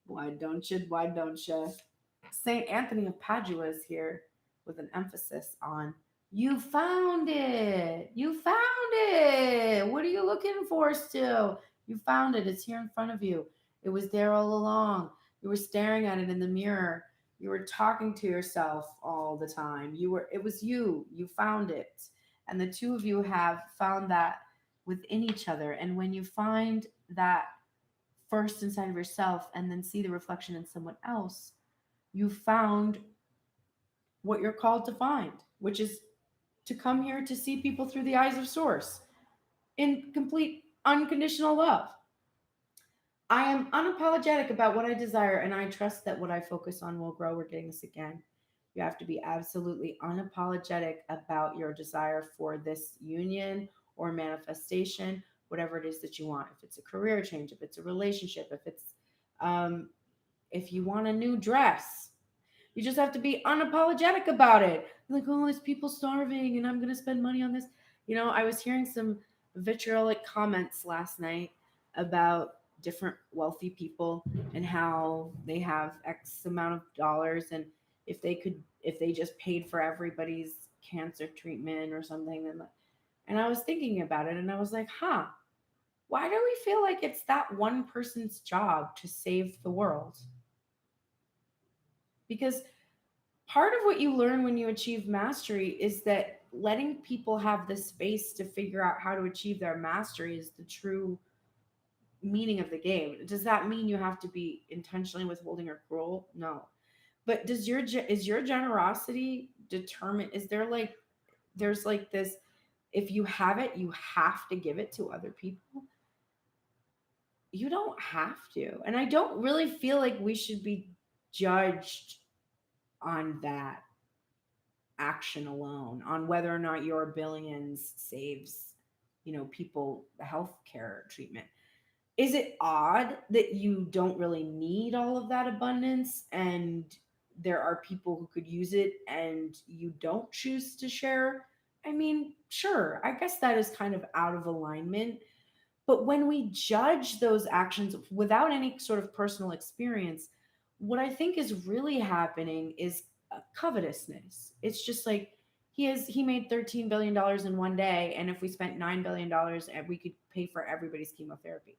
Why don't you? Why don't you? St. Anthony of Padua is here with an emphasis on you found it. You found it. What are you looking for still? You found it. It's here in front of you. It was there all along. You were staring at it in the mirror. You were talking to yourself all the time. It was you. You found it. And the two of you have found that within each other. And when you find that first inside of yourself and then see the reflection in someone else, you found what you're called to find, which is to come here to see people through the eyes of Source in complete unconditional love. I am unapologetic about what I desire, and I trust that what I focus on will grow. We're getting this again. You have to be absolutely unapologetic about your desire for this union or manifestation, whatever it is that you want. If it's a career change, if it's a relationship, um, if you want a new dress, you just have to be unapologetic about it. Like, oh, there's people starving and I'm going to spend money on this. I was hearing some vitriolic comments last night about different wealthy people and how they have X amount of dollars. And if they just paid for everybody's cancer treatment or something. And I was thinking about it and I was like, why do we feel like it's that one person's job to save the world? Because part of what you learn when you achieve mastery is that letting people have the space to figure out how to achieve their mastery is the true meaning of the game. Does that mean you have to be intentionally withholding or cruel? No. But is your generosity determined? Is there like there's like this, if you have it, you have to give it to other people? You don't have to. And I don't really feel like we should be judged on that action alone, on whether or not your billions saves, people the healthcare treatment. Is it odd that you don't really need all of that abundance and there are people who could use it and you don't choose to share? I mean, sure, I guess that is kind of out of alignment. But when we judge those actions without any sort of personal experience, what I think is really happening is a covetousness. It's just like he made $13 billion in one day, and if we spent $9 billion, we could pay for everybody's chemotherapy.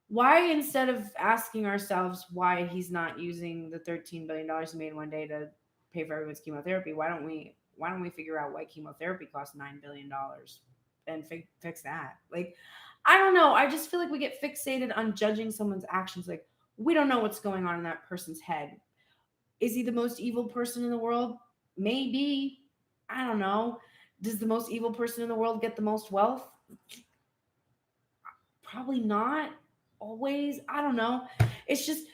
Why, instead of asking ourselves why he's not using the $13 billion he made in one day to pay for everyone's chemotherapy, why don't we figure out why chemotherapy costs $9 billion and fix that? Like, I don't know. I just feel like we get fixated on judging someone's actions. Like, we don't know what's going on in that person's head. Is he the most evil person in the world? Maybe. I don't know. Does the most evil person in the world get the most wealth? Probably not always. I don't know. It's just,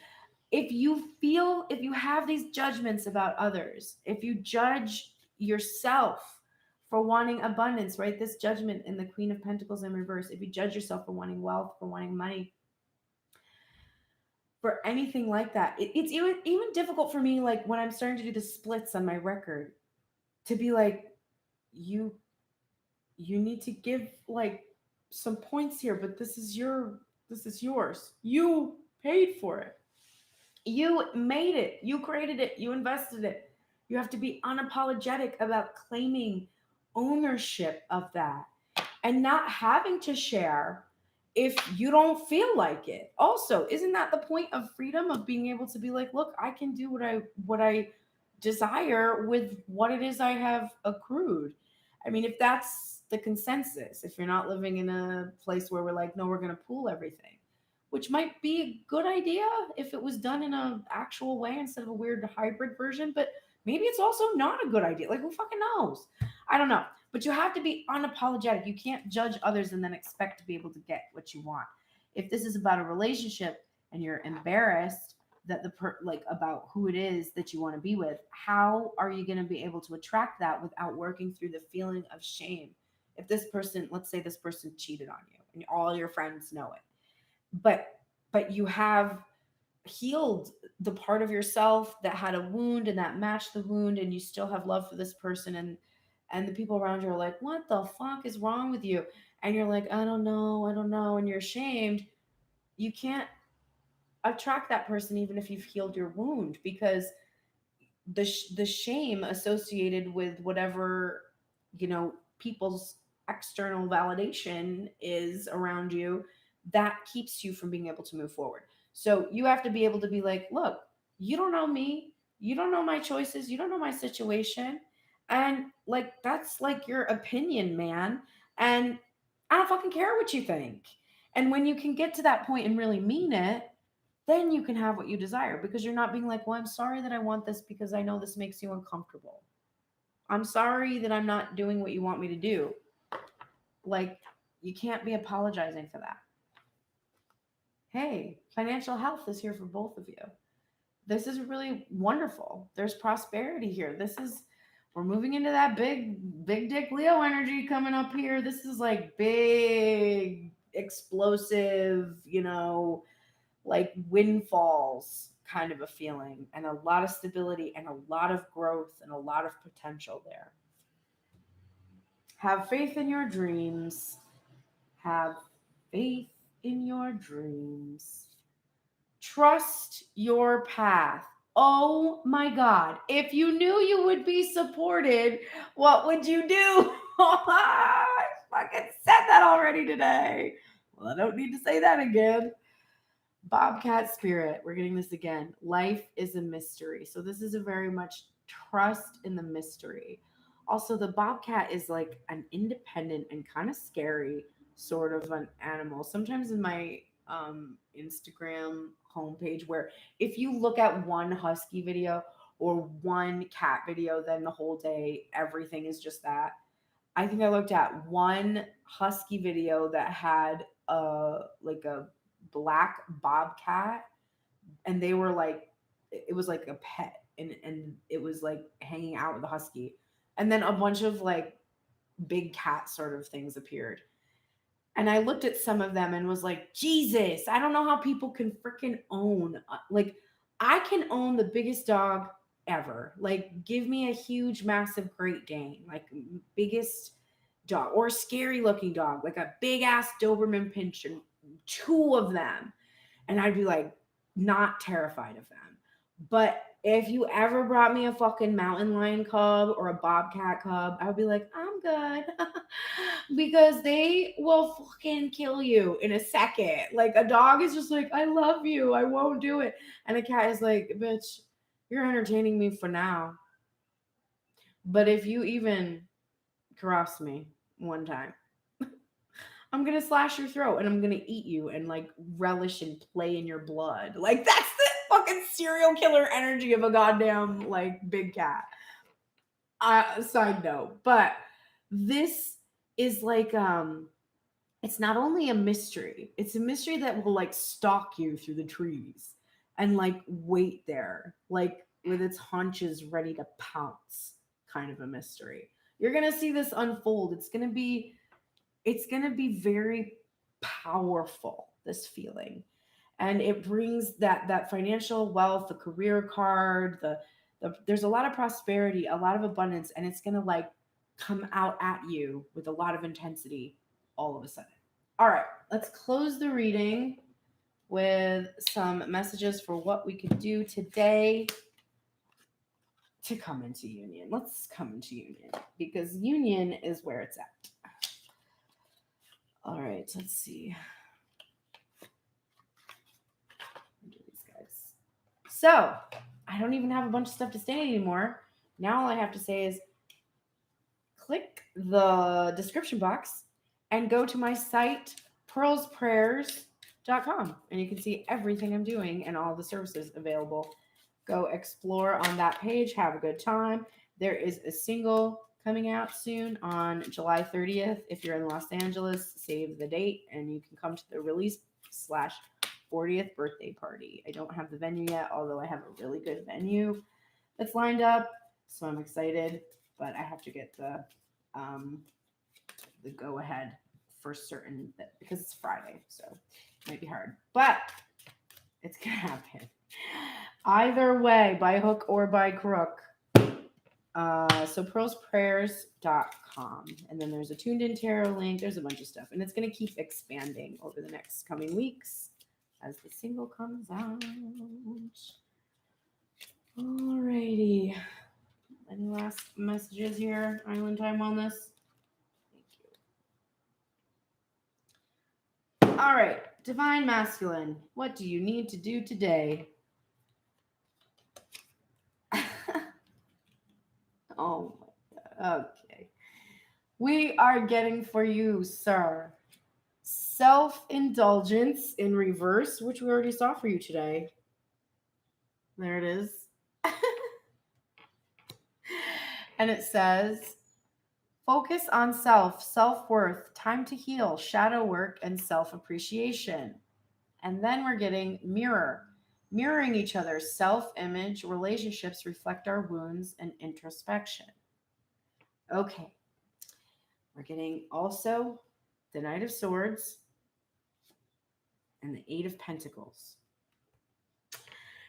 if you have these judgments about others, if you judge yourself for wanting abundance, right? This judgment in the Queen of Pentacles in reverse, if you judge yourself for wanting wealth, for wanting money, for anything like that, it's even difficult for me, like when I'm starting to do the splits on my record, to be like, you need to give like some points here, but this is yours. You paid for it. You made it. You created it. You invested it. You have to be unapologetic about claiming ownership of that and not having to share if you don't feel like it. Also, isn't that the point of freedom, of being able to be like, look, I can do what I desire with what it is I have accrued. I mean, if that's the consensus, if you're not living in a place where we're like, no, we're going to pool everything, which might be a good idea if it was done in an actual way instead of a weird hybrid version, but maybe it's also not a good idea. Like, who fucking knows? I don't know. But you have to be unapologetic. You can't judge others and then expect to be able to get what you want. If this is about a relationship and you're embarrassed that like about who it is that you want to be with, how are you going to be able to attract that without working through the feeling of shame? If this person, let's say this person cheated on you and all your friends know it, but you have healed the part of yourself that had a wound and that matched the wound, and you still have love for this person, and the people around you are like, what the fuck is wrong with you? And you're like, I don't know, and you're ashamed. You can't attract that person even if you've healed your wound, because the shame associated with whatever, people's external validation is around you, that keeps you from being able to move forward. So you have to be able to be like, look, you don't know me, you don't know my choices, you don't know my situation, and like that's like your opinion, man, and I don't fucking care what you think. And when you can get to that point and really mean it, then you can have what you desire, because you're not being like, well, I'm sorry that I want this because I know this makes you uncomfortable. I'm sorry that I'm not doing what you want me to do. Like, you can't be apologizing for that. Hey, financial health is here for both of you. This is really wonderful. There's prosperity here. We're moving into that big dick Leo energy coming up here. This is like big, explosive, like windfalls kind of a feeling, and a lot of stability and a lot of growth and a lot of potential there. Have faith in your dreams. Have faith in your dreams. Trust your path. Oh my God. If you knew you would be supported, what would you do? I fucking said that already today. Well, I don't need to say that again. Bobcat spirit. We're getting this again. Life is a mystery. So this is a very much trust in the mystery. Also, the bobcat is like an independent and kind of scary sort of an animal. Sometimes in my Instagram homepage, where if you look at one husky video or one cat video, then the whole day everything is just that. I think I looked at one husky video that had a black bobcat, and they were like, it was like a pet, and it was like hanging out with the husky, and then a bunch of like big cat sort of things appeared, and I looked at some of them and was like, Jesus, I don't know how people can freaking own, like, I can own the biggest dog ever. Like, give me a huge, massive Great Dane, like biggest dog, or a scary looking dog, like a big ass Doberman Pinscher, two of them. And I'd be like, not terrified of them. But if you ever brought me a fucking mountain lion cub or a bobcat cub, I would be like, I'm good. Because they will fucking kill you in a second. Like, a dog is just like, I love you, I won't do it. And a cat is like, bitch, you're entertaining me for now. But if you even cross me one time, I'm gonna slash your throat and I'm gonna eat you and like relish and play in your blood. Like, that's the fucking serial killer energy of a goddamn like big cat. Side note, but this is like it's not only a mystery, it's a mystery that will like stalk you through the trees and like wait there, like with its haunches ready to pounce, kind of a mystery. You're gonna see this unfold. It's going to be very powerful, this feeling. And it brings that financial wealth, the career card, there's a lot of prosperity, a lot of abundance, and it's going to like come out at you with a lot of intensity all of a sudden. All right, let's close the reading with some messages for what we could do today to come into union. Let's come into union because union is where it's at. All right, let's see. Do these guys. So I don't even have a bunch of stuff to say anymore. Now all I have to say is click the description box and go to my site, pearlsprayers.com, and you can see everything I'm doing and all the services available. Go explore on that page. Have a good time. There is a single coming out soon on July 30th. If you're in Los Angeles, save the date and you can come to the release/40th birthday party. I don't have the venue yet, although I have a really good venue that's lined up. So I'm excited, but I have to get the go ahead for certain because it's Friday, so it might be hard, but it's gonna happen. Either way, by hook or by crook. So pearlsprayers.com, and then there's a tuned in tarot link. There's a bunch of stuff, and it's gonna keep expanding over the next coming weeks as the single comes out. Alrighty. Any last messages here? Island Time Wellness. Thank you. All right. Divine Masculine. What do you need to do today? Oh my God. Okay. We are getting for you, sir, self-indulgence in reverse, which we already saw for you today. There it is. And it says, focus on self, self-worth, time to heal, shadow work, and self-appreciation. And then we're getting mirroring each other, self-image, relationships reflect our wounds, and introspection. Okay. We're getting also the Knight of Swords and the Eight of Pentacles.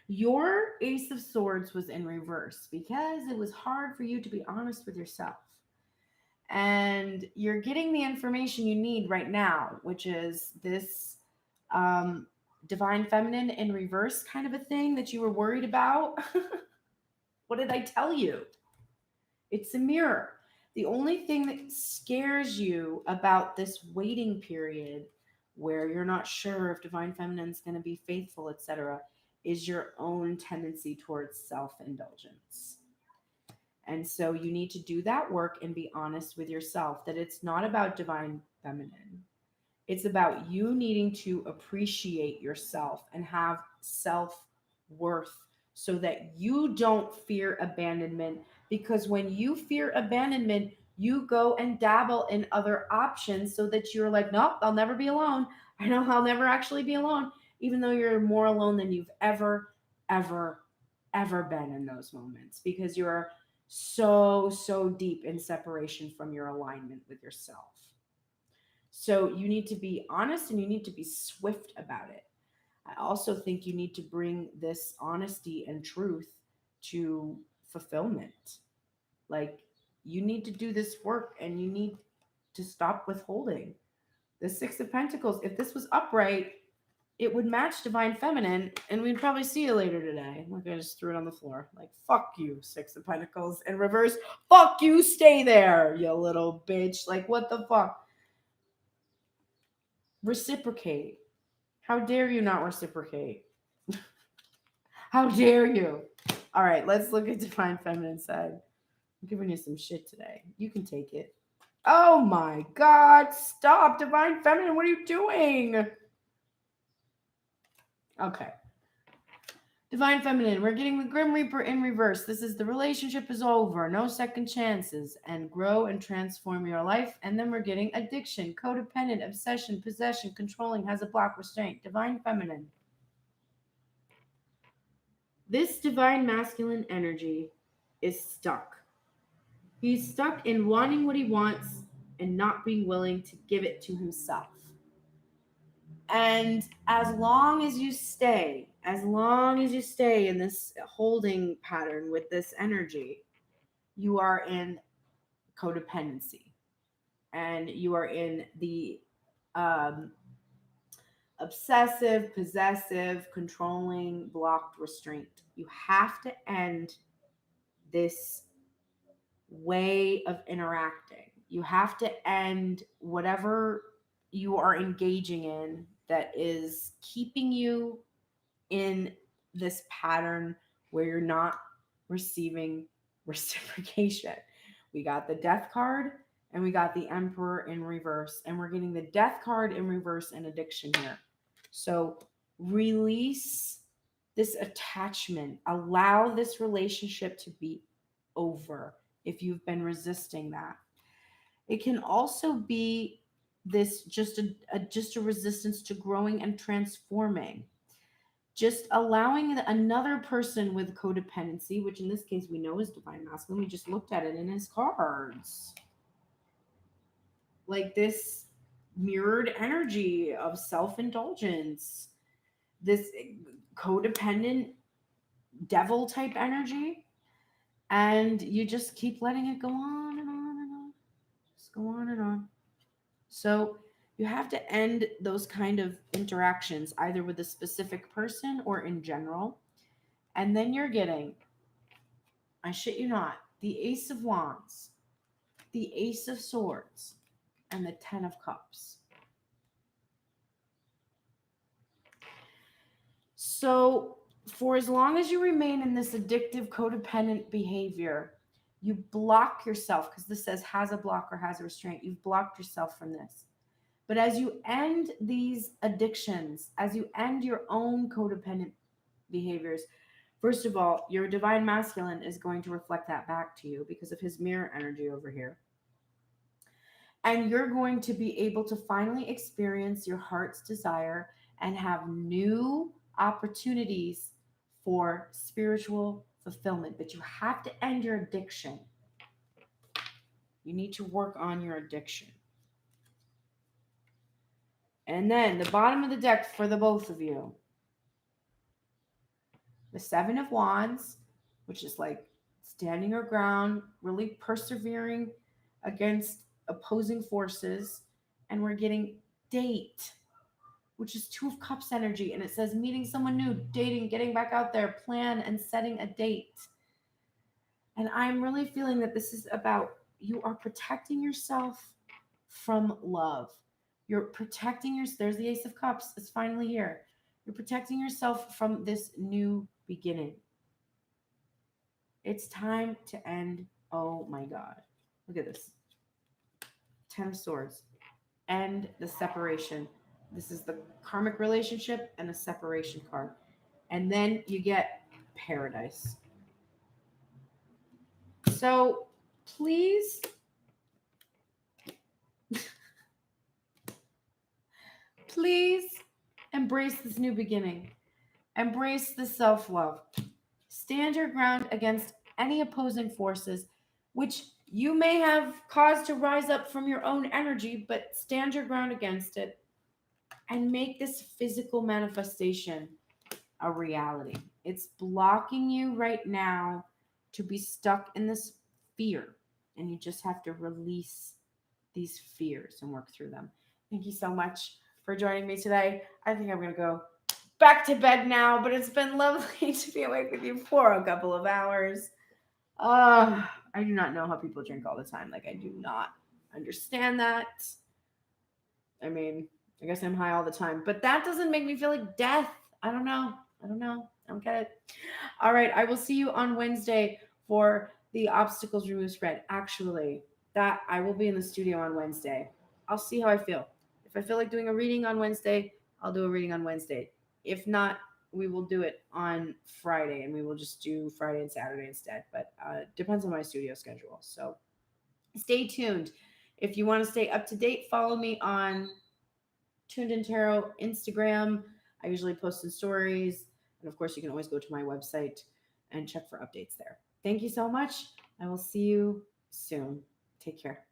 Your Ace of Swords was in reverse because it was hard for you to be honest with yourself. And you're getting the information you need right now, which is this divine feminine in reverse kind of a thing that you were worried about. What did I tell you? It's a mirror. The only thing that scares you about this waiting period where you're not sure if divine feminine is going to be faithful, etc., is your own tendency towards self-indulgence. And so you need to do that work and be honest with yourself that it's not about divine feminine. It's about you needing to appreciate yourself and have self-worth so that you don't fear abandonment. Because when you fear abandonment, you go and dabble in other options so that you're like, nope, I'll never be alone. I know I'll never actually be alone, even though you're more alone than you've ever been in those moments, because you're so deep in separation from your alignment with yourself. So you need to be honest and you need to be swift about it. I also think you need to bring this honesty and truth to fulfillment. Like, you need to do this work and you need to stop withholding. The Six of Pentacles, if this was upright, it would match divine feminine and we'd probably see you later today. Look, I just threw it on the floor. Like, fuck you, Six of Pentacles. In reverse, fuck you, stay there, you little bitch. Like, what the fuck? Reciprocate. How dare you not reciprocate? How dare you? All right, let's look at divine feminine side. I'm giving you some shit today. You can take it. Oh my God, stop. Divine feminine, what are you doing? Okay. Divine feminine, we're getting the Grim Reaper in reverse. This is the relationship is over, no second chances, and grow and transform your life. And then we're getting addiction, codependent, obsession, possession, controlling, has a block, restraint. Divine feminine. This divine masculine energy is stuck. He's stuck in wanting what he wants and not being willing to give it to himself. And as long as you stay in this holding pattern with this energy, you are in codependency and you are in the um, obsessive, possessive, controlling, blocked restraint. You have to end this way of interacting. You have to end whatever you are engaging in that is keeping you in this pattern where you're not receiving reciprocation. We got the death card and we got the emperor in reverse, and we're getting the death card in reverse in addiction here. So release this attachment, allow this relationship to be over if you've been resisting that. It can also be this just a resistance to growing and transforming, just allowing another person with codependency, which in this case we know is divine masculine. We just looked at it in his cards. Like this mirrored energy of self-indulgence, this codependent devil type energy, and you just keep letting it go on and on and on. Just go on and on. So you have to end those kind of interactions either with a specific person or in general. And then you're getting, I shit you not, the Ace of Wands, the Ace of Swords, and the Ten of Cups. So for as long as you remain in this addictive, codependent behavior, you block yourself, because this says has a block or has a restraint. You've blocked yourself from this. But as you end these addictions, as you end your own codependent behaviors, first of all, your divine masculine is going to reflect that back to you because of his mirror energy over here. And you're going to be able to finally experience your heart's desire and have new opportunities for spiritual fulfillment. But you have to end your addiction. You need to work on your addiction. And then the bottom of the deck for the both of you, the Seven of Wands, which is like standing your ground, really persevering against opposing forces. And we're getting date, which is Two of Cups energy. And it says meeting someone new, dating, getting back out there, plan and setting a date. And I'm really feeling that this is about you are protecting yourself from love. You're protecting there's the Ace of Cups. It's finally here. You're protecting yourself from this new beginning. It's time to end. Oh my God. Look at this. Ten of Swords. End the separation. This is the karmic relationship and a separation card. And then you get Paradise. So please embrace this new beginning. Embrace the self-love. Stand your ground against any opposing forces, which you may have caused to rise up from your own energy, but stand your ground against it and make this physical manifestation a reality. It's blocking you right now to be stuck in this fear, and you just have to release these fears and work through them. Thank you so much for joining me today. I think I'm going to go back to bed now, but it's been lovely to be awake with you for a couple of hours. I do not know how people drink all the time. Like, I do not understand that. I mean, I guess I'm high all the time, but that doesn't make me feel like death. I don't know. I don't get it. All right. I will see you on Wednesday for the obstacles remove spread. Actually, that I will be in the studio on Wednesday. I'll see how I feel. If I feel like doing a reading on Wednesday, I'll do a reading on Wednesday. If not, we will do it on Friday, and we will just do Friday and Saturday instead. But depends on my studio schedule. So stay tuned. If you want to stay up to date, follow me on Tuned in Tarot Instagram. I usually post in stories. And of course, you can always go to my website and check for updates there. Thank you so much. I will see you soon. Take care.